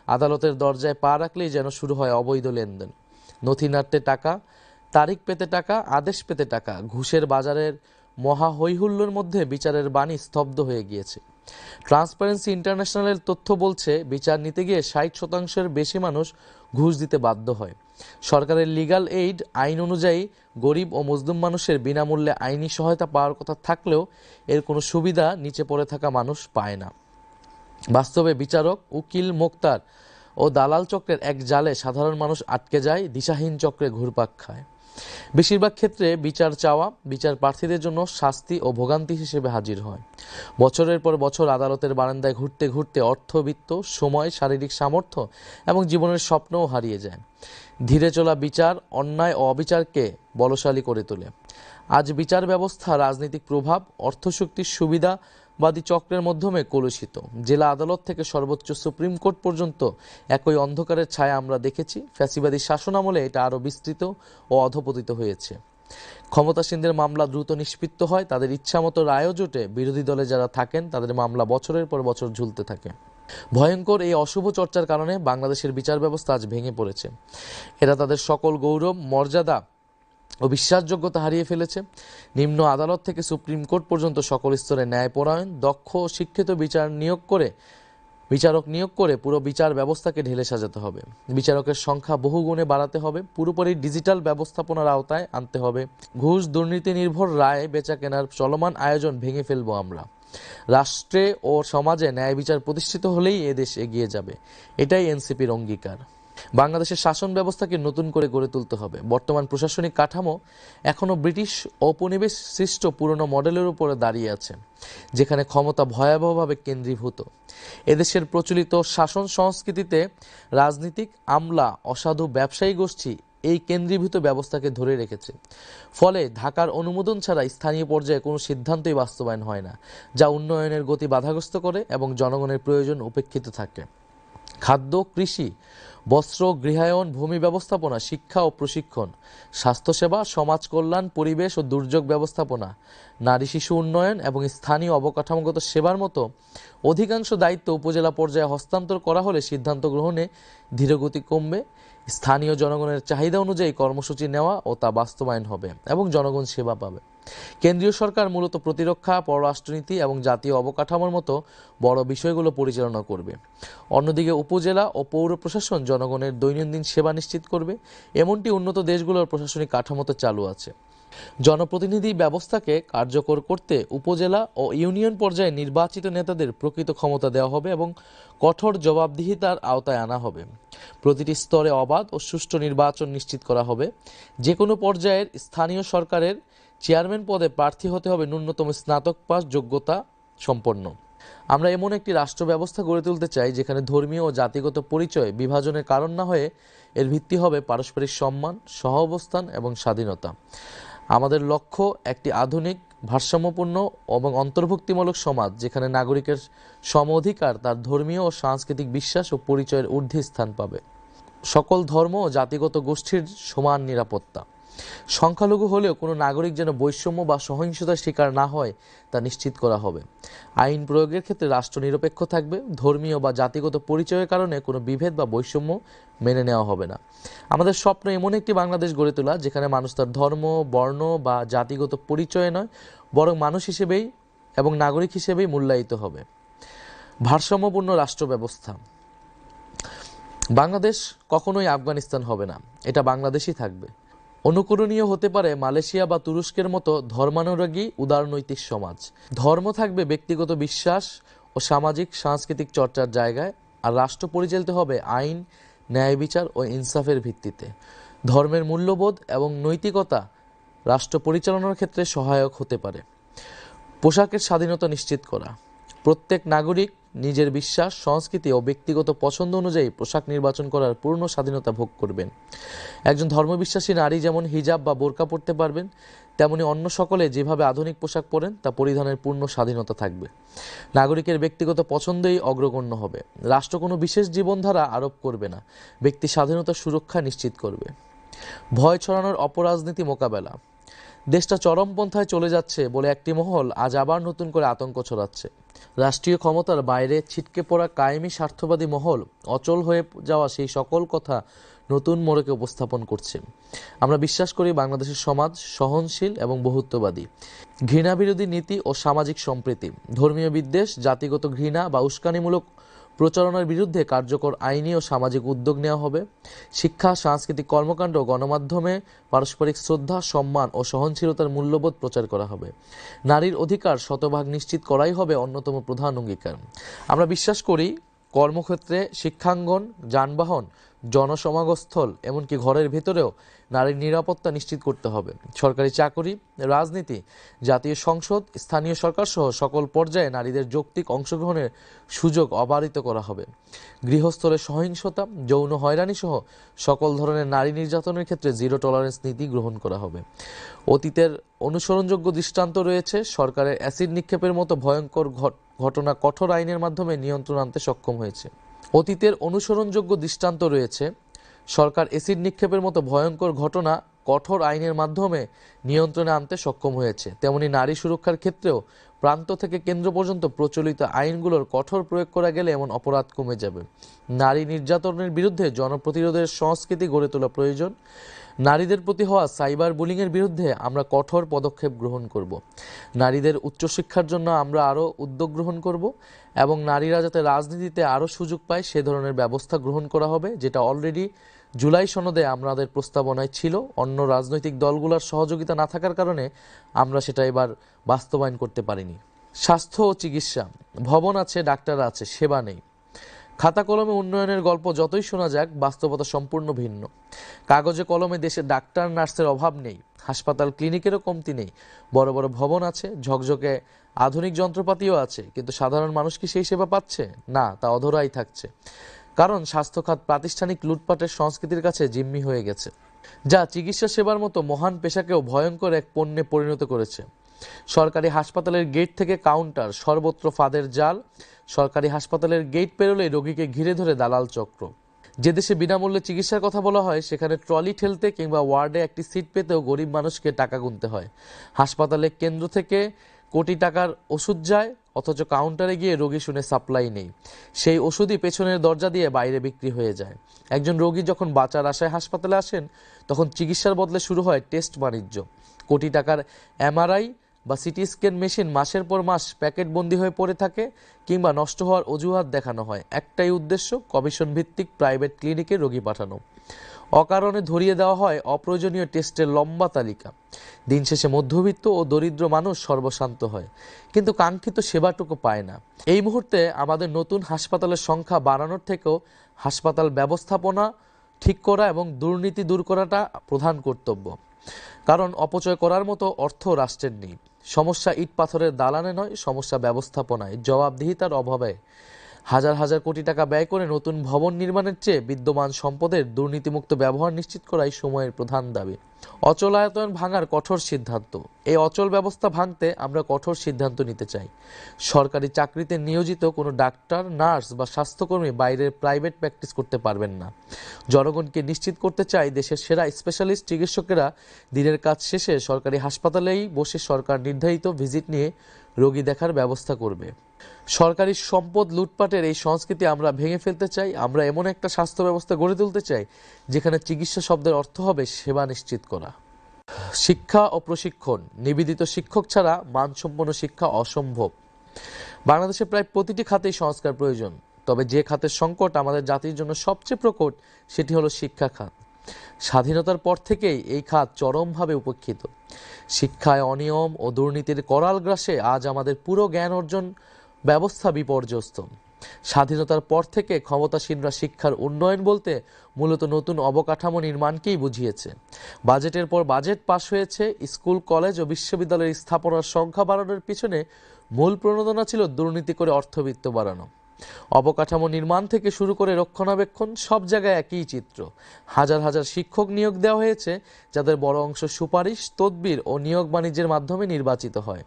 আদালতের দরজায় পা রাখলেই যেন শুরু হয় অবৈধ লেনদেন। নথি নাড়তে টাকা, তারিখ পেতে টাকা, আদেশ পেতে টাকা, ঘুষের বাজারের মহা হৈহুল্লোর মধ্যে বিচারের বাণী স্তব্ধ হয়ে গিয়েছে। ট্রান্সপারেন্সি ইন্টারন্যাশনালের তথ্য বলছে, বিচার নিতে গিয়ে 60%-এর বেশি মানুষ ঘুষ দিতে বাধ্য হয়। সরকারের লিগ্যাল এইড আইন অনুযায়ী গরিব ও মজলুম মানুষের বিনামূল্যে আইনি সহায়তা পাওয়ার কথা থাকলেও এর কোনো সুবিধা নিচে পড়ে থাকা মানুষ পায় না। বাস্তবে বিচারক, উকিল, মোক্তার ও দালাল চক্রের এক জালে সাধারণ মানুষ আটকে যায়, দিশাহীন চক্রে ঘুরপাক খায়। বেশিরভাগ ক্ষেত্রে বিচার চাওয়া বিচার প্রার্থীদের জন্য শাস্তি ও ভোগান্তি হিসেবে হাজির হয়। বছরের পর বছর আদালতের বারান্দায় ঘুরতে ঘুরতে অর্থবিত্ত, সময়, শারীরিক সামর্থ্য এবং জীবনের স্বপ্নও হারিয়ে যায়। ধীরে চলা বিচার অন্যায় ও অবিচারকে বলশালী করে তোলে। আজ বিচার ব্যবস্থা রাজনৈতিক প্রভাব, অর্থশক্তির সুবিধাবাদী চক্রের মাধ্যমে কলুষিত। জেলা আদালত থেকে সর্বোচ্চ সুপ্রিম কোর্ট পর্যন্ত একই অন্ধকারের ছায়া আমরা দেখেছি। ফ্যাসিবাদী শাসনামলে এটা আরও বিস্তৃত ও অধপতিত হয়েছে। ক্ষমতাসীনদের মামলা দ্রুত নিষ্পত্তি হয়, তাদের ইচ্ছামতো রায়ও জোটে। বিরোধী দলে যারা থাকেন তাদের মামলা বছরের পর বছর ঝুলতে থাকে। ভয়ঙ্কর এই অশুভ চর্চার কারণে বাংলাদেশের বিচার ব্যবস্থা আজ ভেঙে পড়েছে। এরা তাদের সকল গৌরব, মর্যাদা ও বিশ্বাসযোগ্যতা হারিয়ে ফেলেছে। নিম্ন আদালত থেকে সুপ্রিম কোর্ট পর্যন্ত সকল স্তরে ন্যায়পরায়ণ, দক্ষ ও শিক্ষিত বিচারক নিয়োগ করে পুরো বিচার ব্যবস্থাকে ঢেলে সাজাতে হবে। বিচারকের সংখ্যা বহুগুণে বাড়াতে হবে। পুরোপুরি ডিজিটাল ব্যবস্থাপনার আওতায় আনতে হবে। ঘুষ, দুর্নীতি নির্ভর রায় বেচা কেনার চলমান আয়োজন ভেঙে ফেলবো আমরা। রাষ্ট্রে ও সমাজে ন্যায় বিচার প্রতিষ্ঠিত হলেই এদেশ এগিয়ে যাবে। এটাই এনসিপির অঙ্গীকার। বাংলাদেশের শাসন ব্যবস্থাকে নতুন করে গড়ে তুলতে হবে। বর্তমান প্রশাসনিক কাঠামো এখনও ব্রিটিশ ঔপনিবেশ সৃষ্ট পুরনো মডেলের উপরে দাঁড়িয়ে আছে, যেখানে ক্ষমতা ভয়াবহভাবে কেন্দ্রীভূত। এদেশের প্রচলিত শাসন সংস্কৃতিতে রাজনীতিক আমলা, অসাধু ব্যবসায়ী গোষ্ঠী এই কেন্দ্রীভূত ব্যবস্থাকে ধরে রেখেছে। ফলে ঢাকার অনুমোদন ছাড়া স্থানীয় পর্যায়ে কোনো সিদ্ধান্তই বাস্তবায়ন হয় না, যা উন্নয়নের গতি বাধাগ্রস্ত করে এবং জনগণের প্রয়োজন উপেক্ষিত থাকে। খাদ্য, কৃষি, বস্ত্র, গৃহায়ন, ভূমি ব্যবস্থাপনা, শিক্ষা ও প্রশিক্ষণ, স্বাস্থ্যসেবা, সমাজ কল্যাণ, পরিবেশ ও দুর্যোগ ব্যবস্থাপনা, নারী শিশু উন্নয়ন এবং স্থানীয় অবকাঠামোগত সেবার মতো অধিকাংশ দায়িত্ব উপজেলা পর্যায়ে হস্তান্তর করা হলে সিদ্ধান্ত গ্রহণে ধীরগতি কমবে। স্থানীয় জনগণের চাহিদা অনুযায়ী কর্মসূচি নেওয়া ও তা বাস্তবায়ন হবে এবং জনগণ সেবা পাবে। কেন্দ্রীয় সরকার মূলত প্রতিরক্ষা, পররাষ্ট্রনীতি এবং জাতীয় অবকাঠামোর মতো বড় বিষয়গুলো পরিচালনা করবে। অন্যদিকে উপজেলা ও পৌর প্রশাসন জনগণের দৈনন্দিন সেবা নিশ্চিত করবে। এমনটি উন্নত দেশগুলোর প্রশাসনিক কাঠামোতে চালু আছে। জনপ্রতিনিধি ব্যবস্থাকে কার্যকর করতে উপজেলা ও ইউনিয়ন পর্যায়ে নির্বাচিত নেতাদের প্রকৃত ক্ষমতা দেওয়া হবে এবং কঠোর জবাবদিহিতার আওতায় আনা হবে। প্রতিটি স্তরে অবাধ ও সুষ্ঠু নির্বাচন নিশ্চিত করা হবে। যে কোনো পর্যায়ের স্থানীয় সরকারের চেয়ারম্যান পদে প্রার্থী হতে হবে ন্যূনতম স্নাতক পাস যোগ্যতা সম্পন্ন। আমরা এমন একটি রাষ্ট্র ব্যবস্থা গড়ে তুলতে চাই যেখানে ধর্মীয় ও জাতিগত পরিচয় বিভাজনের কারণ না হয়ে এর ভিত্তি হবে পারস্পরিক সম্মান, সহাবস্থান এবং স্বাধীনতা। আমাদের লক্ষ্য একটি আধুনিক, ভারসাম্যপূর্ণ এবং অন্তর্ভুক্তিমূলক সমাজ, যেখানে নাগরিকের সম অধিকার তার ধর্মীয় ও সাংস্কৃতিক বিশ্বাস ও পরিচয়ের ঊর্ধ্বে স্থান পাবে। সকল ধর্ম ও জাতিগত গোষ্ঠীর সমান নিরাপত্তা। সংখ্যালঘু হলেও কোনো নাগরিক যেন বৈষম্য বা সহিংসতার শিকার না হয় তা নিশ্চিত করা হবে। আইন প্রয়োগের ক্ষেত্রে রাষ্ট্র নিরপেক্ষ থাকবে। ধর্মীয় বা জাতিগত পরিচয়ের কারণে কোনো বিভেদ বা বৈষম্য মেনে নেওয়া হবে না। আমাদের স্বপ্ন এমন একটি বাংলাদেশ গড়ে তোলা যেখানে মানুষ তার ধর্ম, বর্ণ বা জাতিগত পরিচয় নয়, বরং মানুষ হিসেবেই এবং নাগরিক হিসেবেই মূল্যায়িত হবে। ভারসাম্যপূর্ণ রাষ্ট্র ব্যবস্থা। বাংলাদেশ কখনোই আফগানিস্তান হবে না, এটা বাংলাদেশই থাকবে। অনুকরণীয় হতে পারে মালয়েশিয়া বা তুরস্কের মতো ধর্মানুরাগী উদারনৈতিক সমাজ। ধর্ম থাকবে ব্যক্তিগত বিশ্বাস ও সামাজিক সাংস্কৃতিক চর্চার জায়গায়, আর রাষ্ট্র পরিচালিত হবে আইন, ন্যায় বিচার ও ইনসাফের ভিত্তিতে। ধর্মের মূল্যবোধ এবং নৈতিকতা রাষ্ট্র পরিচালনার ক্ষেত্রে সহায়ক হতে পারে। পোশাকের স্বাধীনতা নিশ্চিত করা। প্রত্যেক নাগরিক নিজের বিশ্বাস, সংস্কৃতি ও ব্যক্তিগত পছন্দ অনুযায়ী পোশাক নির্বাচন করার পূর্ণ স্বাধীনতা ভোগ করবেন। একজন ধর্মবিশ্বাসী নারী যেমন হিজাব বা বোরকা পরতে পারবেন, তেমনি অন্য সকলে যেভাবে আধুনিক পোশাক পরেন তা পরিধানের পূর্ণ স্বাধীনতা থাকবে। নাগরিকের ব্যক্তিগত পছন্দই অগ্রগণ্য হবে। রাষ্ট্র কোনো বিশেষ জীবনধারা আরোপ করবে না, ব্যক্তি স্বাধীনতার সুরক্ষা নিশ্চিত করবে। ভয় ছড়ানোর অপরাজনীতি মোকাবেলা। দেশটা চরমপন্থায় চলে যাচ্ছে বলে একটি মহল আজ আবার নতুন করে আতঙ্ক ছড়াচ্ছে। রাষ্ট্রীয় ক্ষমতার বাইরে ছিটকে পড়া কায়েমি স্বার্থবাদী মহল অচল হয়ে যাওয়া সেই সকল কথা নতুন মোড়কে উপস্থাপন করছে। আমরা বিশ্বাস করি বাংলাদেশের সমাজ সহনশীল এবং বহুত্ববাদী। ঘৃণাবিরোধী নীতি ও সামাজিক সম্প্রীতি, ধর্মীয় বিদ্বেষ, জাতিগত ঘৃণা বা উস্কানিমূলক প্রচারণার বিরুদ্ধে কার্যকর আইনি ও সামাজিক উদ্যোগ নেওয়া হবে। শিক্ষা, সাংস্কৃতিক কর্মকাণ্ড, গণমাধ্যমে পারস্পরিক শ্রদ্ধা, সম্মান ও সহনশীলতার মূল্যবোধ প্রচার করা হবে। নারীর অধিকার শতভাগ নিশ্চিত করাই হবে অন্যতম প্রধান অঙ্গীকার। আমরা বিশ্বাস করি কর্মক্ষেত্রে, শিক্ষাঙ্গন, যানবাহন, জনসমাগমস্থল, এমনকি ঘরের ভেতরেও নারীর নিরাপত্তা নিশ্চিত করতে হবে। সরকারি চাকরি, রাজনীতি, জাতীয় সংসদ, স্থানীয় সরকার সহ সকল পর্যায়ে নারীদের যৌক্তিক অংশগ্রহণের সুযোগ অবারিত করা হবে। গৃহস্থলে সহিংসতা, যৌন হয়রানি সহ সকল ধরনের নারী নির্যাতনের ক্ষেত্রে জিরো টলারেন্স নীতি গ্রহণ করা হবে। অতীতের অনুসরণযোগ্য দৃষ্টান্ত রয়েছে। সরকারের অ্যাসিড নিক্ষেপের মতো ভয়ঙ্কর ঘটনা কঠোর আইনের মাধ্যমে নিয়ন্ত্রণ আনতে সক্ষম হয়েছে। অতীতের অনুসরণযোগ্য দৃষ্টান্ত রয়েছে। সরকার অ্যাসিড নিক্ষেপের মতো ভয়ঙ্কর ঘটনা কঠোর আইনের মাধ্যমে নিয়ন্ত্রণে আনতে সক্ষম হয়েছে। তেমনি নারী সুরক্ষার ক্ষেত্রেও প্রান্ত থেকে কেন্দ্র পর্যন্ত প্রচলিত আইনগুলোর কঠোর প্রয়োগ করা গেলে এমন অপরাধ কমে যাবে। নারী নির্যাতনের বিরুদ্ধে জনপ্রতিরোধের সংস্কৃতি গড়ে তোলা প্রয়োজন। নারীদের প্রতি হওয়া সাইবার বুলিংয়ের বিরুদ্ধে আমরা কঠোর পদক্ষেপ গ্রহণ করব। নারীদের উচ্চশিক্ষার জন্য আমরা আরও উদ্যোগ গ্রহণ করব এবং নারীরা যাতে রাজনীতিতে আরও সুযোগ পায় সে ধরনের ব্যবস্থা গ্রহণ করা হবে, যেটা অলরেডি জুলাই সনদে আমাদের প্রস্তাবনায় ছিল। অন্য রাজনৈতিক দলগুলোর সহযোগিতা না থাকার কারণে আমরা সেটা এবার বাস্তবায়ন করতে পারিনি। স্বাস্থ্য ও চিকিৎসা, ভবন আছে, ডাক্তার আছে, সেবা নেই। খাতা কলমে উন্নয়নের গল্প যতই শোনা যাক, বাস্তবতা সম্পূর্ণ ভিন্ন। কাগজে কলমে দেশে ডাক্তার নার্সের অভাব নেই, হাসপাতাল ক্লিনিকেরও কমতি নেই। বড় বড় ভবন আছে, ঝকঝকে আধুনিক যন্ত্রপাতিও আছে, কিন্তু সাধারণ মানুষ কি সেই সেবা পাচ্ছে? না, তা অধরাই থাকছে। কারণ স্বাস্থ্য খাত প্রাতিষ্ঠানিক লুটপাটের সংস্কৃতির কাছে জিম্মি হয়ে গেছে, যা চিকিৎসা সেবার মতো মহান পেশাকেও ভয়ঙ্কর এক পণ্যে পরিণত করেছে। সরকারি হাসপাতালের গেট থেকে কাউন্টার, সর্বত্র ফাঁদের জাল। সরকারি হাসপাতালের গেট পেরোলেই রোগীকে ঘিরে ধরে দালাল চক্র। যে দেশে বিনামূল্যে চিকিৎসার কথা বলা হয়, সেখানে ট্রলি ঠেলতে কিংবা ওয়ার্ডে একটি সিট পেতেও গরিব মানুষকে টাকা গুনতে হয়। হাসপাতালে কেন্দ্র থেকে কোটি টাকার ওষুধ যায়, অথচ কাউন্টারে গিয়ে রোগী শুনে সাপ্লাই নেই। সেই ওষুধই পেছনের দরজা দিয়ে বাইরে বিক্রি হয়ে যায়। একজন রোগী যখন বাঁচার আশায় হাসপাতালে আসেন, তখন চিকিৎসার বদলে শুরু হয় টেস্ট বাণিজ্য। কোটি টাকার এমআরআই বা সিটি স্ক্যান মেশিন মাসের পর মাস প্যাকেটবন্দি হয়ে পড়ে থাকে কিংবা নষ্ট হওয়ার অজুহাত দেখানো হয়। একটাই উদ্দেশ্য, কমিশন ভিত্তিক প্রাইভেট ক্লিনিকে রোগী পাঠানো। অকারণে ধরিয়ে দেওয়া হয় অপ্রয়োজনীয় টেস্টের লম্বা তালিকা। দিন শেষে মধ্যবিত্ত ও দরিদ্র মানুষ সর্বশান্ত হয়, কিন্তু কাঙ্ক্ষিত সেবাটুকু পায় না। এই মুহূর্তে আমাদের নতুন হাসপাতালের সংখ্যা বাড়ানোর থেকেও হাসপাতাল ব্যবস্থাপনা ঠিক করা এবং দুর্নীতি দূর করাটা প্রধান কর্তব্য। কারণ অপচয় করার মতো অর্থ রাষ্ট্রের নেই। সমস্যা ইট পাথরের দালানে নয়, সমস্যা ব্যবস্থাপনায়, জবাবদিহিতার অভাবে। হাজার হাজার কোটি টাকা ব্যয় করে নতুন ভবন নির্মাণের চেয়ে বিদ্যমান সম্পদের দুর্নীতিমুক্ত ব্যবহার নিশ্চিত করাই সময়ের প্রধান দাবি। অচলায়তন ভাঙার কঠোর সিদ্ধান্ত, এই অচল ব্যবস্থা ভাঙতে আমরা কঠোর সিদ্ধান্ত নিতে চাই। সরকারি চাকরিতে নিয়োজিত কোনো ডাক্তার, নার্স বা স্বাস্থ্যকর্মী বাইরের প্রাইভেট প্র্যাকটিস করতে পারবেন না। জনগণকে নিশ্চিত করতে চাই দেশের সেরা স্পেশালিস্ট চিকিৎসকেরা দিনের কাজ শেষে সরকারি হাসপাতালেই বসে সরকার নির্ধারিত ভিজিট নিয়ে রোগী দেখার ব্যবস্থা করবে। সরকারি সম্পদ লুটপাটের এই সংস্কৃতি আমরা ভেঙে ফেলতে চাই। আমরা এমন একটা স্বাস্থ্য ব্যবস্থা গড়ে তুলতে চাই যেখানে চিকিৎসা শব্দের অর্থ হবে সেবা নিশ্চিত করা। শিক্ষা ও প্রশিক্ষণ, নিবেদিত শিক্ষক ছাড়া মানসম্পন্ন শিক্ষা অসম্ভব। বাংলাদেশে প্রায় প্রতিটি খাতেই সংস্কার প্রয়োজন, তবে যে খাতের সংকট আমাদের জাতির জন্য সবচেয়ে প্রকট সেটি হলো শিক্ষা খাত। স্বাধীনতার পর থেকেই এই খাত চরমভাবে উপেক্ষিত। শিক্ষায় অনিয়ম ও দুর্নীতির করাল গ্রাসে আজ আমাদের পুরো জ্ঞান অর্জন ব্যবস্থা বিপর্যস্ত। স্বাধীনতার পর থেকে ক্ষমতাসীনরা শিক্ষার উন্নয়ন বলতে মূলত নতুন অবকাঠামো নির্মাণকেই বুঝিয়েছে। বাজেটের পর বাজেট পাশ হয়েছে। স্কুল, কলেজ ও বিশ্ববিদ্যালয়ের স্থাপনার সংখ্যা বাড়ানোর পিছনে মূল প্রণোদনা ছিল দুর্নীতি করে অর্থবিত্ত বাড়ানো। অবকাঠামো নির্মাণ থেকে শুরু করে রক্ষণাবেক্ষণ, সব জায়গায় একই চিত্র। হাজার হাজার শিক্ষক নিয়োগ দেওয়া হয়েছে, যাদের বড় অংশ সুপারিশ, তদবির ও নিয়োগ বাণিজ্যের মাধ্যমে নির্বাচিত হয়।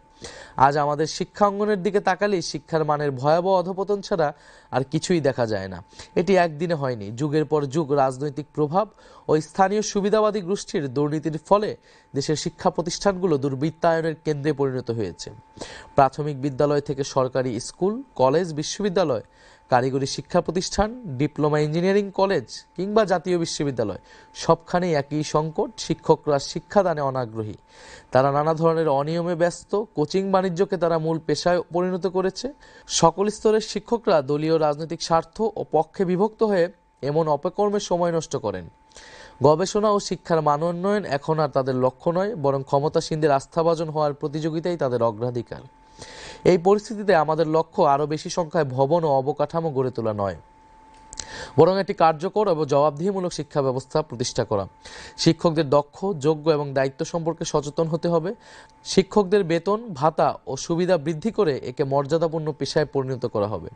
আজ আমাদের শিক্ষা অঙ্গনের দিকে তাকালেই শিক্ষার মানের ভয়াবহ অধপতন ছাড়া আর কিছুই দেখা যায় না। এটি একদিনে হয়নি, যুগের পর যুগ রাজনৈতিক প্রভাব ও স্থানীয় সুবিধাবাদী গোষ্ঠীর দুর্নীতির ফলে দেশের শিক্ষা প্রতিষ্ঠানগুলো দুর্বৃত্তায়নের কেন্দ্রে পরিণত হয়েছে। প্রাথমিক বিদ্যালয় থেকে সরকারি স্কুল, কলেজ, বিশ্ববিদ্যালয়, কারিগরি শিক্ষা প্রতিষ্ঠান, ডিপ্লোমা ইঞ্জিনিয়ারিং কলেজ কিংবা জাতীয় বিশ্ববিদ্যালয়, সবখানেই একই সংকট। শিক্ষকরা শিক্ষাদানে অনাগ্রহী, তারা নানা ধরনের অনিয়মে ব্যস্ত। কোচিং বাণিজ্যকে তারা মূল পেশায় পরিণত করেছে। সকল স্তরের শিক্ষকরা দলীয় রাজনৈতিক স্বার্থ ও পক্ষে বিভক্ত হয়ে এমন অপকর্মে সময় নষ্ট করেন। গবেষণা ও শিক্ষার মান উন্নয়ন এখন আর তাদের লক্ষ্য নয়, বরং ক্ষমতাসীনদের আস্থাভাজন হওয়ার প্রতিযোগিতাই তাদের অগ্রাধিকার। এই পরিস্থিতিতে আমাদের লক্ষ্য আরও বেশি সংখ্যায় ভবন ও অবকাঠামো গড়ে তোলা নয়, বরং একটি কার্যকর এবং জবাবদিহিমূলক শিক্ষা ব্যবস্থা প্রতিষ্ঠা করা। শিক্ষকদের দক্ষ, যোগ্য এবং দায়িত্ব সম্পর্কে সচেতন হতে হবে। শিক্ষকদের বেতন, ভাতা ও সুবিধা বৃদ্ধি করে একে মর্যাদাপূর্ণ পেশায় পরিণত করা হবে।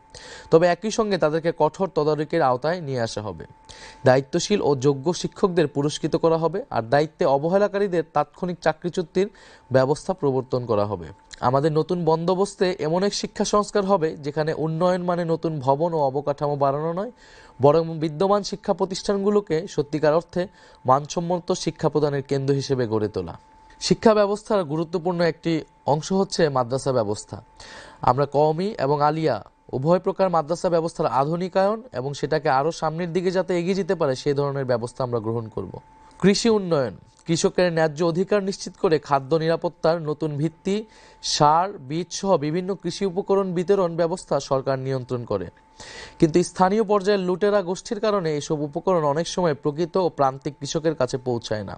তবে একই সঙ্গে তাদেরকে কঠোর তদারকির আওতায় নিয়ে আসা হবে। দায়িত্বশীল ও যোগ্য শিক্ষকদের পুরস্কৃত করা হবে, আর দায়িত্বে অবহেলাকারীদের তাৎক্ষণিক চাকরিচ্যুতির ব্যবস্থা প্রবর্তন করা হবে। আমাদের নতুন বন্দোবস্তে এমন এক শিক্ষা সংস্কার হবে যেখানে উন্নয়ন মানে নতুন ভবন ও অবকাঠামো বাড়ানো নয়, বরং বিদ্যমান শিক্ষা প্রতিষ্ঠানগুলোকে সত্যিকার অর্থে মানসম্মত শিক্ষা প্রদানের কেন্দ্র হিসেবে গড়ে তোলা। শিক্ষা ব্যবস্থার গুরুত্বপূর্ণ একটি অংশ হচ্ছে মাদ্রাসা ব্যবস্থা। আমরা কওমি এবং আলিয়া উভয় প্রকার মাদ্রাসা ব্যবস্থার আধুনিকায়ন এবং সেটাকে আরও সামনের দিকে যাতে এগিয়ে যেতে পারে সেই ধরনের ব্যবস্থা আমরা গ্রহণ করব। কৃষি উন্নয়ন, কৃষকের ন্যায্য অধিকার নিশ্চিত করে খাদ্য নিরাপত্তার নতুন ভিত্তি, সার, বীজ সহ বিভিন্ন কৃষি উপকরণ বিতরণ ব্যবস্থা সরকার নিয়ন্ত্রণ করে। কিন্তু স্থানীয় পর্যায়ের লুটেরা গোষ্ঠীর কারণে এসব উপকরণ অনেক সময় প্রকৃত ও প্রান্তিক কৃষকের কাছে পৌঁছায় না।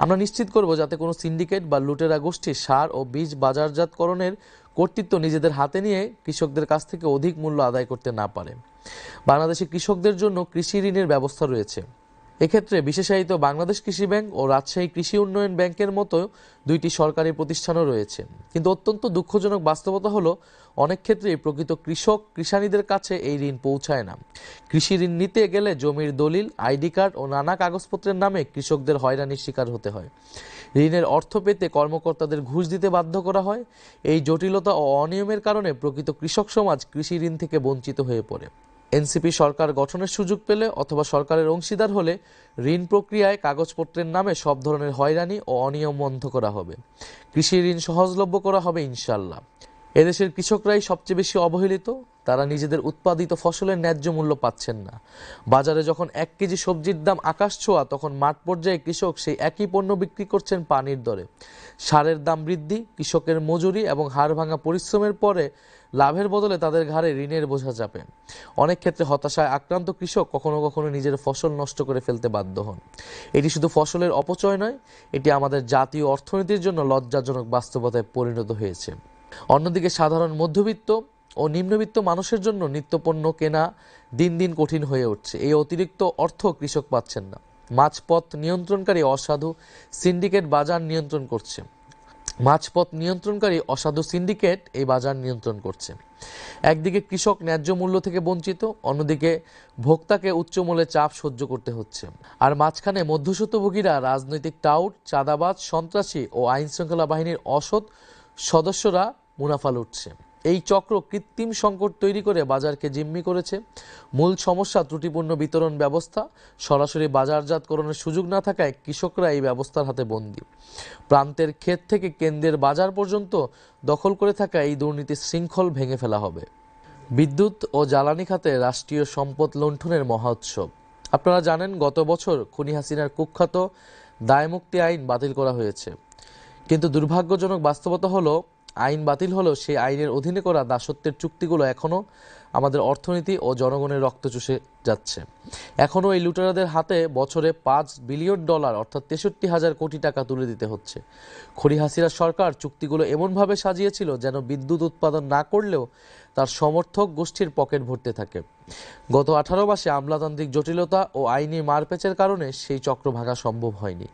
আমরা নিশ্চিত করব যাতে কোনো সিন্ডিকেট বা লুটেরা গোষ্ঠী সার ও বীজ বাজারজাতকরণের কর্তৃত্ব নিজেদের হাতে নিয়ে কৃষকদের কাছ থেকে অধিক মূল্য আদায় করতে না পারে। বাংলাদেশে কৃষকদের জন্য কৃষি ঋণের ব্যবস্থা রয়েছে। এক্ষেত্রে বিশেষায়িত বাংলাদেশ কৃষি ব্যাংক ও রাজশাহী কৃষি উন্নয়ন ব্যাংকের মতো দুইটি সরকারি প্রতিষ্ঠানও রয়েছে। কিন্তু অত্যন্ত দুঃখজনক বাস্তবতা হলো অনেক ক্ষেত্রেই প্রকৃত কৃষক কৃষানীদের কাছে এই ঋণ পৌঁছায় না। কৃষি ঋণ নিতে গেলে জমির দলিল, আইডি কার্ড ও নানা কাগজপত্রের নামে কৃষকদের হয়রানির শিকার হতে হয়। ঋণের অর্থ পেতে কর্মকর্তাদের ঘুষ দিতে বাধ্য করা হয়। এই জটিলতা ও অনিয়মের কারণে প্রকৃত কৃষক সমাজ কৃষি ঋণ থেকে বঞ্চিত হয়ে পড়ে। এনসিপি সরকার গঠনের সুযোগ পেলে অথবা সরকারের অংশীদার হলে ঋণ প্রক্রিয়ায় কাগজপত্রের নামে সব ধরনের হয়রানি ও অনিয়ম বন্ধ করা হবে। কৃষি ঋণ সহজলভ্য করা হবে ইনশাল্লাহ। এদেশের কৃষকরাই সবচেয়ে বেশি অবহেলিত। তারা নিজেদের উৎপাদিত ফসলের ন্যায্য মূল্য পাচ্ছেন না। বাজারে যখন 1 কেজি সবজির দাম আকাশ ছোঁয়া, তখন মাঠ পর্যায়ে কৃষক সেই একই পণ্য বিক্রি করছেন পানির দরে। সারের দাম বৃদ্ধি, কৃষকের মজুরি এবং হাড় ভাঙা পরিশ্রমের পরে লাভের বদলে তাদের ঘাড়ে ঋণের বোঝা চাপে। অনেক ক্ষেত্রে হতাশায় আক্রান্ত কৃষক কখনো কখনো নিজের ফসল নষ্ট করে ফেলতে বাধ্য হন। এটি শুধু ফসলের অপচয় নয়, এটি আমাদের জাতীয় অর্থনীতির জন্য লজ্জাজনক বাস্তবতায় পরিণত হয়েছে। অন্যদিকে সাধারণ মধ্যবিত্ত ও নিম্নবিত্ত মানুষের জন্য নিত্যপণ্য কেনা দিন দিন কঠিন হয়ে উঠছে। এই অতিরিক্ত অর্থ কৃষক পাচ্ছেন না। মাঝপথ নিয়ন্ত্রণকারী অসাধু সিন্ডিকেট বাজার নিয়ন্ত্রণ করছে। অসাধু সিন্ডিকেট এই বাজার নিয়ন্ত্রণ করছে। একদিকে কৃষক ন্যায্য মূল্য থেকে বঞ্চিত, অন্যদিকে ভোক্তাকে উচ্চমূল্যে চাপ সহ্য করতে হচ্ছে। আর মাঝখানে মধ্যস্বত্বভোগীরা রাজনৈতিক টাউট, চাঁদাবাজ, সন্ত্রাসী ও আইনশৃঙ্খলা বাহিনীর অসৎ সদস্যরা মুনাফা লুটছে। এই চক্র কৃত্রিম সংকট তৈরি করে বাজারকে জিম্মি করেছে। মূল সমস্যা ত্রুটিপূর্ণ বিতরণ ব্যবস্থা। সরাসরি বাজারজাতকরণের সুযোগ না থাকায় কৃষকরা এই ব্যবস্থার হাতে বন্দী। প্রান্তের ক্ষেত থেকে কেন্দ্রের বাজার পর্যন্ত দখল করে থাকা এই দুর্নীতির শৃঙ্খল ভেঙে ফেলা হবে। বিদ্যুৎ ও জ্বালানি খাতে রাষ্ট্রীয় সম্পদ লুণ্ঠনের মহা উৎসব। আপনারা জানেন, গত বছর খুনি হাসিনার কুখ্যাত দায়মুক্তি আইন বাতিল করা হয়েছে। কিন্তু দুর্ভাগ্যজনক বাস্তবতা হলো, আইন বাতিল হলেও সেই আইনের অধীনে করা দাসত্বের চুক্তিগুলো এখনও আমাদের অর্থনীতি ও জনগণের রক্ত চুষে যাচ্ছে। এখনও এই লুটেরাদের হাতে বছরে $5 বিলিয়ন অর্থাৎ 63,000 কোটি টাকা তুলে দিতে হচ্ছে। খুনি হাসিনা সরকার চুক্তিগুলো এমনভাবে সাজিয়েছিল যেন বিদ্যুৎ উৎপাদন না করলেও তার সমর্থক গোষ্ঠীর পকেট ভরতে থাকে। গত 18 মাসে আমলাতান্ত্রিক জটিলতা ও আইনি মারপ্যাচের কারণে সেই চক্র ভাঙা সম্ভব হয়নি।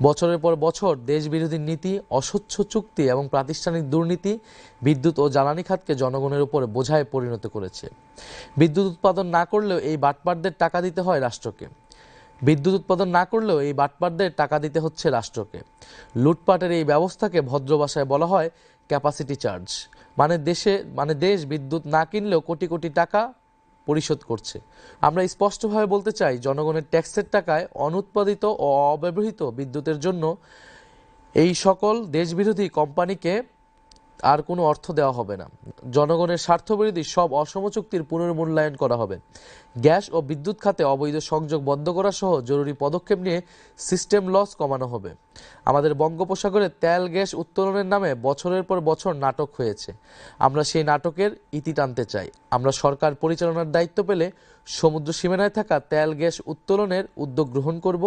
বছরের পর বছর দেশবিরোধী নীতি, অস্বচ্ছ চুক্তি এবং প্রাতিষ্ঠানিক দুর্নীতি বিদ্যুৎ ও জ্বালানি খাতকে জনগণের উপর বোঝায় পরিণত করেছে। বিদ্যুৎ উৎপাদন না করলেও এই বাটপারদের টাকা দিতে হচ্ছে রাষ্ট্রকে। লুটপাটের এই ব্যবস্থাকে ভদ্র ভাষায় বলা হয় ক্যাপাসিটি চার্জ, দেশ বিদ্যুৎ না কিনলেও কোটি কোটি টাকা পরিশোধ করছে। আমরা স্পষ্টভাবে বলতে চাই, জনগণের ট্যাক্সের টাকায় অনুৎপাদিত ও অব্যবহৃত বিদ্যুতের জন্য এই সকল দেশবিরোধী কোম্পানিকে আর কোনো অর্থ দেওয়া হবে না। জনগণের স্বার্থবিরোধী সব অসম চুক্তির পুনর্মূল্যায়ন করা হবে। গ্যাস ও বিদ্যুৎ খাতে অবৈধ সংযোগ বন্ধ করা সহ জরুরি পদক্ষেপ নিয়ে সিস্টেম লস কমানো হবে। আমাদের বঙ্গোপসাগরে তেল গ্যাস উত্তোলনের নামে বছরের পর বছর নাটক হয়েছে। আমরা সেই নাটকের ইতি টানতে চাই। আমরা সরকার পরিচালনার দায়িত্ব পেলে সমুদ্র সীমানায় থাকা তেল গ্যাস উত্তোলনের উদ্যোগ গ্রহণ করব।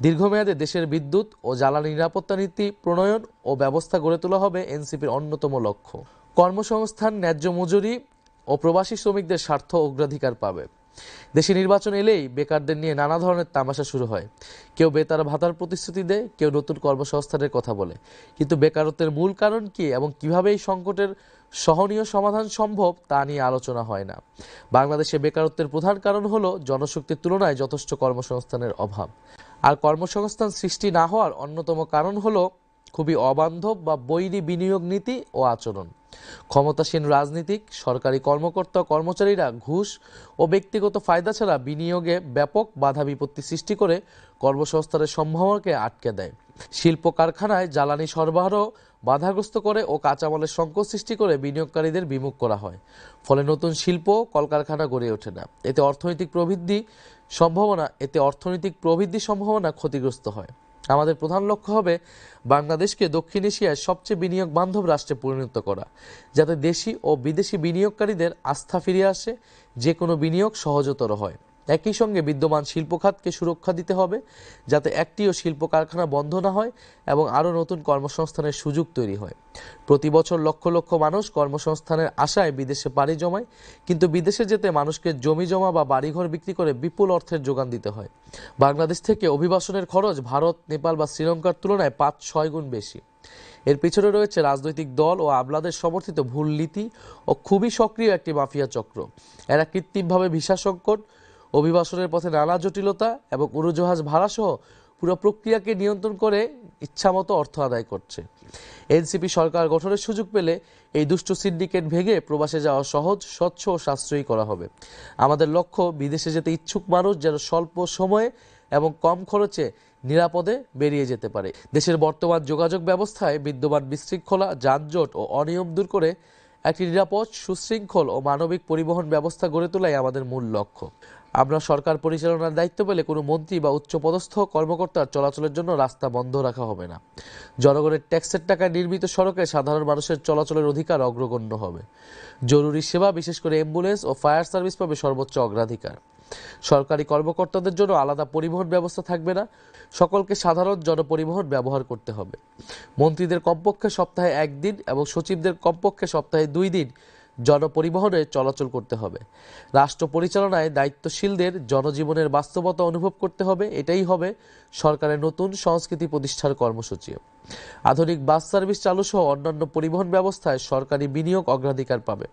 দীর্ঘমেয়াদে দেশের বিদ্যুৎ ও জ্বালানি নিরাপত্তা নীতি প্রণয়ন ও ব্যবস্থা গড়ে তোলা হবে এনসিপির অন্যতম লক্ষ্য। কর্মসংস্থান, ন্যায্য মজুরি ও প্রবাসী শ্রমিকদের স্বার্থ অগ্রাধিকার পাবে। দেশে নির্বাচন এলেই বেকারদের নিয়ে নানা ধরনের তামাশা শুরু হয়। কেউ বেতার ভাতার প্রতিশ্রুতি দেয়, কেউ নতুন কর্মসংস্থানের কথা বলে, কিন্তু বেকারত্বের মূল কারণ কি এবং কিভাবে এই সংকটের সহনীয় সমাধান সম্ভব তা নিয়ে আলোচনা হয় না। বাংলাদেশে বেকারত্বের প্রধান কারণ হলো জনশক্তির তুলনায় যথেষ্ট কর্মসংস্থানের অভাব। আর কর্মসংস্থান সৃষ্টি না হওয়ার অন্যতম কারণ হলো খুবই অবান্ধব বা বৈরী বিনিয়োগ নীতি ও আচরণ। ক্ষমতাসীন রাজনীতিক, সরকারি কর্মকর্তা, কর্মচারীরা ঘুষ ও ব্যক্তিগত ফায়দা ছাড়া বিনিয়োগে ব্যাপক বাধা বিপত্তি সৃষ্টি করে কর্মসংস্থানের সম্ভাবনাকে আটকে দেয়। শিল্প কারখানায় জ্বালানি সরবরাহ বাধাগ্রস্ত করে ও কাঁচামালের সংকট সৃষ্টি করে বিনিয়োগকারীদের বিমুখ করা হয়। ফলে নতুন শিল্প কলকারখানা গড়ে ওঠে না। এতে অর্থনৈতিক প্রবৃদ্ধি সম্ভাবনা ক্ষতিগ্রস্ত হয়। আমাদের প্রধান লক্ষ্য হবে বাংলাদেশকে দক্ষিণ এশিয়ার সবচেয়ে বিনিয়োগ বান্ধব রাষ্ট্রে পরিণত করা, যাতে দেশি ও বিদেশি বিনিয়োগকারীদের আস্থা ফিরে আসে, যে কোনো বিনিয়োগ সহজতর হয়। একই সঙ্গে বিদ্যমান শিল্প খাতকে সুরক্ষা দিতে হবে, যাতে একটিও শিল্প কারখানা বন্ধ না হয় এবং আরও নতুন কর্মসংস্থানের সুযোগ তৈরি হয়। প্রতি বছর লক্ষ লক্ষ মানুষ কর্মসংস্থানের আশায় বিদেশে পাড়ি জমায়, কিন্তু বিদেশে যেতে মানুষকে জমি জমা বা বাড়িঘর বিক্রি করে বিপুল অর্থের যোগান দিতে হয়। বাংলাদেশ থেকে অভিবাসনের খরচ ভারত, নেপাল বা শ্রীলঙ্কার তুলনায় 5-6 গুণ বেশি। এর পিছনে রয়েছে রাজনৈতিক দল ও আমলাদের সমর্থিত ভুল নীতি ও খুবই সক্রিয় একটি মাফিয়া চক্র। এরা কৃত্রিমভাবে ভিসা সংকট, অভিবাসনের পথে নানা জটিলতা এবং উড়োজাহাজ ভাড়া সহ পুরো প্রক্রিয়াকে নিয়ন্ত্রণ করে ইচ্ছামতো অর্থ আদায় করছে। এনসিপি সরকার গঠনের সুযোগ পেলে এই দুষ্ট সিন্ডিকেট ভেঙে প্রবাসে যাওয়া সহজ, স্বচ্ছ ও সাশ্রয়ী করা হবে। আমাদের লক্ষ্য, বিদেশে যেতে ইচ্ছুক মানুষ যেন স্বল্প সময়ে এবং কম খরচে নিরাপদে বেরিয়ে যেতে পারে। দেশের বর্তমান যোগাযোগ ব্যবস্থায় বিদ্যমান বিশৃঙ্খলা, যানজট ও অনিয়ম দূর করে একটি নিরাপদ, সুশৃঙ্খল ও মানবিক পরিবহন ব্যবস্থা গড়ে তোলাই আমাদের মূল লক্ষ্য। আমরা সরকার পরিচালনার দায়িত্ব পেলে কোনো মন্ত্রী বা উচ্চপদস্থ কর্মকর্তার চলাচলের জন্য রাস্তা বন্ধ রাখা হবে না। জনগণের ট্যাক্সের টাকায় নির্মিত সড়কে সাধারণ মানুষের চলাচলের অধিকার অগ্রগণ্য হবে। জরুরি সেবা, বিশেষ করে অ্যাম্বুলেন্স ও ফায়ার সার্ভিস পাবে সর্বোচ্চ অগ্রাধিকার। সরকারি কর্মকর্তাদের জন্য আলাদা পরিবহন ব্যবস্থা থাকবে না, সকলকে সাধারণ জনপরিবহন ব্যবহার করতে হবে। মন্ত্রীদের কমপক্ষে সপ্তাহে 1 দিন এবং সচিবদের কমপক্ষে সপ্তাহে 2 দিন জনপরিবহনে চলাচল করতে হবে। রাষ্ট্র পরিচালনায় দায়িত্বশীলদের জনজীবনের বাস্তবতা অনুভব করতে হবে। এটাই হবে সরকারের নতুন সংস্কৃতি প্রতিষ্ঠার কর্মসূচি। আধুনিক বাস সার্ভিস চালু সহ অন্যান্য পরিবহন ব্যবস্থায় সরকারি বিনিয়োগ অগ্রাধিকার পাবে।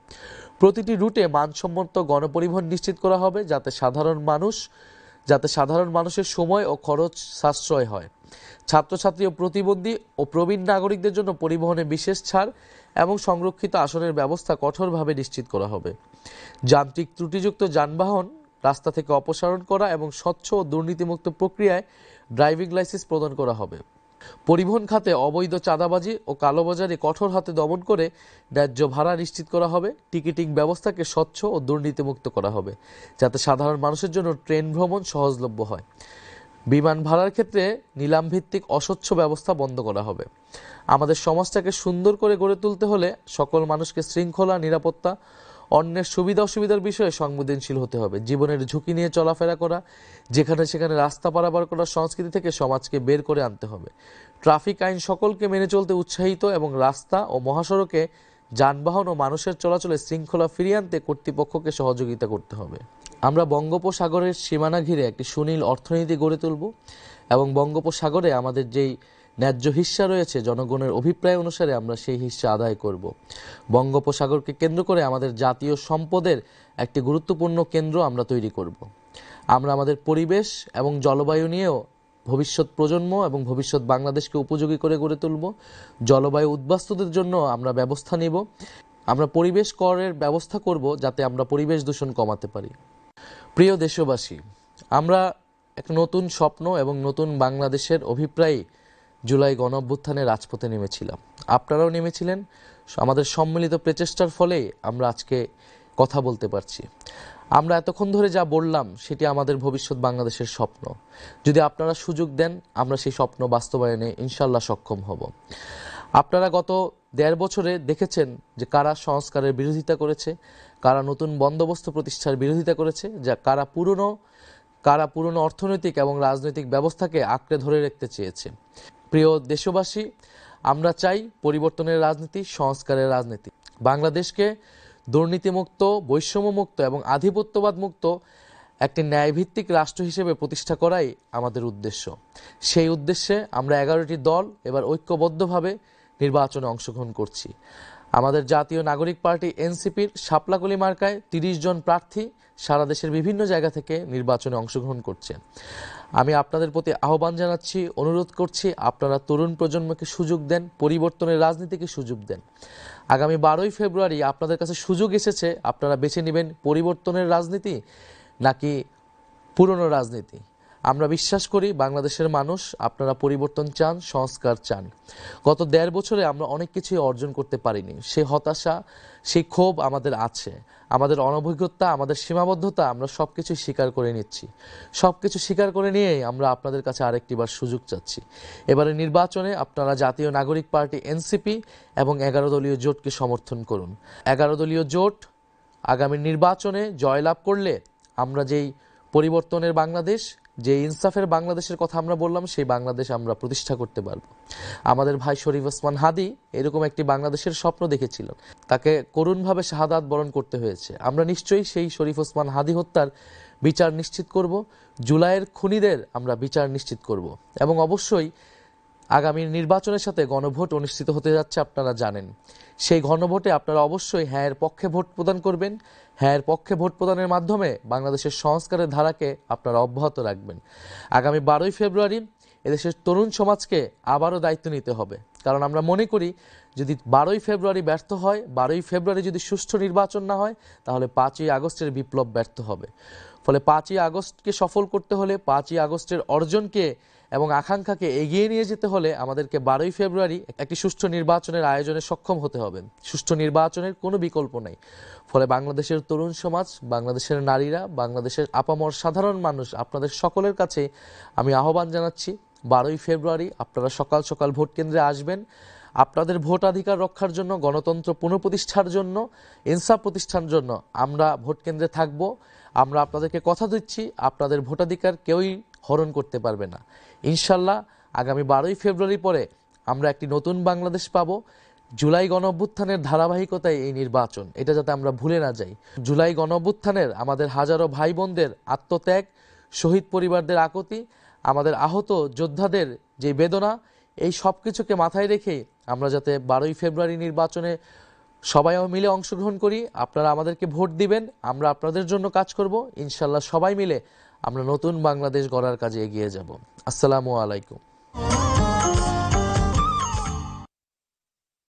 প্রতিটি রুটে মানসম্মত গণপরিবহন নিশ্চিত করা হবে, যাতে সাধারণ মানুষের সময় ও খরচ সাশ্রয় হয়। ছাত্রছাত্রী ও প্রতিবন্ধী ও প্রবীণ নাগরিকদের জন্য পরিবহনে বিশেষ ছাড় এবং সংরক্ষিত আসনের ব্যবস্থা কঠোরভাবে নিশ্চিত করা হবে। যান্ত্রিক ত্রুটিযুক্ত যানবাহন রাস্তা থেকে অপসারণ করা এবং স্বচ্ছ ও দুর্নীতিমুক্ত প্রক্রিয়ায় ড্রাইভিং লাইসেন্স প্রদান করা হবে। পরিবহন খাতে অবৈধ চাঁদাবাজি ও কালোবাজারি কঠোর হাতে দমন করে ন্যায্য ভাড়া নিশ্চিত করা হবে। টিকিটিং ব্যবস্থাকে স্বচ্ছ ও দুর্নীতিমুক্ত করা হবে, যাতে সাধারণ মানুষের জন্য ট্রেন ভ্রমণ সহজলভ্য হয়। বিমান ভাড়ার ক্ষেত্রে নিলামভিত্তিক অস্বচ্ছ ব্যবস্থা বন্ধ করা হবে। আমাদের সমাজটাকে সুন্দর করে গড়ে তুলতে হলে সকল মানুষকে শৃঙ্খলা, নিরাপত্তা, অন্যের সুবিধা অসুবিধার বিষয়ে সংবেদনশীল হতে হবে। জীবনের ঝুঁকি নিয়ে চলাফেরা করা, যেখানে সেখানে রাস্তা পারাপার করার সংস্কৃতি থেকে সমাজকে বের করে আনতে হবে। ট্রাফিক আইন সকলকে মেনে চলতে উৎসাহিত এবং রাস্তা ও মহাসড়কে যানবাহন ও মানুষের চলাচলে শৃঙ্খলা ফিরিয়ে আনতে কর্তৃপক্ষকে সহযোগিতা করতে হবে। আমরা বঙ্গোপসাগরের সীমানা ঘিরে একটি সুনীল অর্থনীতি গড়ে তুলব এবং বঙ্গোপসাগরে আমাদের যেই ন্যায্য হিস্সা রয়েছে, জনগণের অভিপ্রায় অনুসারে আমরা সেই হিস্সা আদায় করব। বঙ্গোপসাগরকে কেন্দ্র করে আমাদের জাতীয় সম্পদের একটি গুরুত্বপূর্ণ কেন্দ্র আমরা তৈরি করব। আমরা আমাদের পরিবেশ এবং জলবায়ু নিয়েও ভবিষ্যৎ প্রজন্ম এবং ভবিষ্যৎ বাংলাদেশকে উপযোগী করে গড়ে তুলব। জলবায়ু উদ্বাস্তুদের জন্য আমরা ব্যবস্থা নিব। আমরা পরিবেশ করের ব্যবস্থা করব যাতে আমরা পরিবেশ দূষণ কমাতে পারি। প্রিয় দেশবাসী, আমরা একটা নতুন স্বপ্ন এবং নতুন বাংলাদেশের অভিপ্রায়ে জুলাই গণঅভ্যুত্থানে রাজপথে নেমেছিলাম। আপনারাও নেমেছিলেন। আমাদের সম্মিলিত প্রচেষ্টার ফলে আমরা আজকে কথা বলতে পারছি। আমরা এতক্ষণ ধরে যা বললাম সেটি আমাদের ভবিষ্যৎ বাংলাদেশের স্বপ্ন। যদি আপনারা সুযোগ দেন, আমরা সেই স্বপ্ন বাস্তবায়নে ইনশাল্লাহ সক্ষম হব। আপনারা গত ১.৫ বছরে দেখেছেন যে কারা সংস্কারের বিরোধিতা করেছে, কারা নতুন বন্দোবস্ত প্রতিষ্ঠার বিরোধিতা করেছে, যা কারা পুরনো অর্থনৈতিক এবং রাজনৈতিক ব্যবস্থাকে আঁকড়ে ধরে রাখতে চেয়েছে। প্রিয় দেশবাসী, আমরা চাই পরিবর্তনের রাজনীতি, সংস্কারের রাজনীতি। বাংলাদেশকে দুর্নীতিমুক্ত, বৈষম্যমুক্ত এবং আধিপত্যবাদ মুক্ত একটি ন্যায়ভিত্তিক রাষ্ট্র হিসেবে প্রতিষ্ঠা করাই আমাদের উদ্দেশ্য। সেই উদ্দেশ্যে আমরা 11টি দল এবার ঐক্যবদ্ধভাবে নির্বাচনে অংশগ্রহণ করছি। আমাদের জাতীয় নাগরিক পার্টি এনসিপির শাপলাকলি মার্কায় 30 জন প্রার্থী সারা দেশের বিভিন্ন জায়গা থেকে নির্বাচনে অংশগ্রহণ করছে। আমি আপনাদের প্রতি আহ্বান জানাচ্ছি, অনুরোধ করছি, আপনারা তরুণ প্রজন্মকে সুযোগ দেন, পরিবর্তনের রাজনীতিকে সুযোগ দেন। আগামী 12ই ফেব্রুয়ারি আপনাদের কাছে সুযোগ এসেছে, আপনারা বেছে নেবেন পরিবর্তনের রাজনীতি নাকি পুরনো রাজনীতি। আমরা বিশ্বাস করি বাংলাদেশের মানুষ, আপনারা পরিবর্তন চান, সংস্কার চান। গত 1.5 বছরে আমরা অনেক কিছুই অর্জন করতে পারিনি। সেই হতাশা, সেই ক্ষোভ আমাদের আছে। আমাদের অনভিজ্ঞতা, আমাদের সীমাবদ্ধতা, আমরা সবকিছু স্বীকার করে নিচ্ছি। সবকিছু স্বীকার করে নিয়েই আমরা আপনাদের কাছে আরেকটিবার সুযোগ চাচ্ছি। এবারে নির্বাচনে আপনারা জাতীয় নাগরিক পার্টি এনসিপি এবং 11 দলীয় জোটকে সমর্থন করুন। 11 দলীয় জোট আগামী নির্বাচনে জয়লাভ করলে আমরা যেই পরিবর্তনের বাংলাদেশ, যে ইনসাফের বাংলাদেশের কথা আমরা বললাম, সেই বাংলাদেশ আমরা প্রতিষ্ঠা করতে পারব। আমাদের ভাই শরীফ ওসমান হাদি এরকম একটি বাংলাদেশের স্বপ্ন দেখেছিলেন, তাকে করুণভাবে শাহাদাত বরণ করতে হয়েছে। আমরা নিশ্চয়ই সেই শরীফ ওসমান হাদি হত্যার বিচার নিশ্চিত করব, জুলাইয়ের খুনিদের আমরা বিচার নিশ্চিত করব এবং অবশ্যই আগামী নির্বাচনের সাথে গণভোট অনুষ্ঠিত হতে যাচ্ছে, আপনারা জানেন। সেই গণভোটে আপনারা অবশ্যই হ্যাঁয়ের পক্ষে ভোট প্রদান করবেন। হ্যাঁয়ের পক্ষে ভোট প্রদানের মাধ্যমে বাংলাদেশের সংস্কারের ধারাকে আপনারা অব্যাহত রাখবেন। আগামী 12ই ফেব্রুয়ারি এদেশের তরুণ সমাজকে আবারও দায়িত্ব নিতে হবে, কারণ আমরা মনে করি যদি 12ই ফেব্রুয়ারি ব্যর্থ হয়, 12ই ফেব্রুয়ারি যদি সুষ্ঠু নির্বাচন না হয়, তাহলে 5ই আগস্টের বিপ্লব ব্যর্থ হবে। ফলে 5ই আগস্টকে সফল করতে হলে, 5ই আগস্টের অর্জনকে এবং আকাঙ্ক্ষাকে এগিয়ে নিয়ে যেতে হলে আমাদেরকে 12ই ফেব্রুয়ারি একটি সুষ্ঠু নির্বাচনের আয়োজনে সক্ষম হতে হবে। সুষ্ঠু নির্বাচনের কোনো বিকল্প নেই। ফলে বাংলাদেশের তরুণ সমাজ, বাংলাদেশের নারীরা, বাংলাদেশের আপামর সাধারণ মানুষ, আপনাদের সকলের কাছে আমি আহ্বান জানাচ্ছি, 12ই ফেব্রুয়ারি আপনারা সকাল সকাল ভোট কেন্দ্রে আসবেন। আপনাদের ভোটাধিকার রক্ষার জন্য, গণতন্ত্র পুনঃপ্রতিষ্ঠার জন্য, ইনসাফ প্রতিষ্ঠার জন্য আমরা ভোট কেন্দ্রে থাকব। আমরা আপনাদেরকে কথা দিচ্ছি, আপনাদের ভোটাধিকার কেউই হরণ করতে পারবে না। ইনশাল্লাহ আগামী 12ই ফেব্রুয়ারি পরে আমরা একটি নতুন বাংলাদেশ পাবো। জুলাই গণঅভ্যুত্থানের ধারাবাহিকতায় এই নির্বাচন, এটা যাতে আমরা ভুলে না যাই। জুলাই গণঅভ্যুত্থানের আমাদের হাজারো ভাই বোনদের আত্মত্যাগ, শহীদ পরিবারদের আকুতি, আমাদের আহত যোদ্ধাদের যে বেদনা, এই সব কিছুকে মাথায় রেখে আমরা যাতে 12ই ফেব্রুয়ারি নির্বাচনে সবাই মিলে অংশগ্রহণ করি। আপনারা আমাদেরকে ভোট দিবেন, আমরা আপনাদের জন্য কাজ করব। ইনশাল্লাহ সবাই মিলে আমরা নতুন বাংলাদেশ গড়ার কাজে এগিয়ে যাব। আসসালামু আলাইকুম।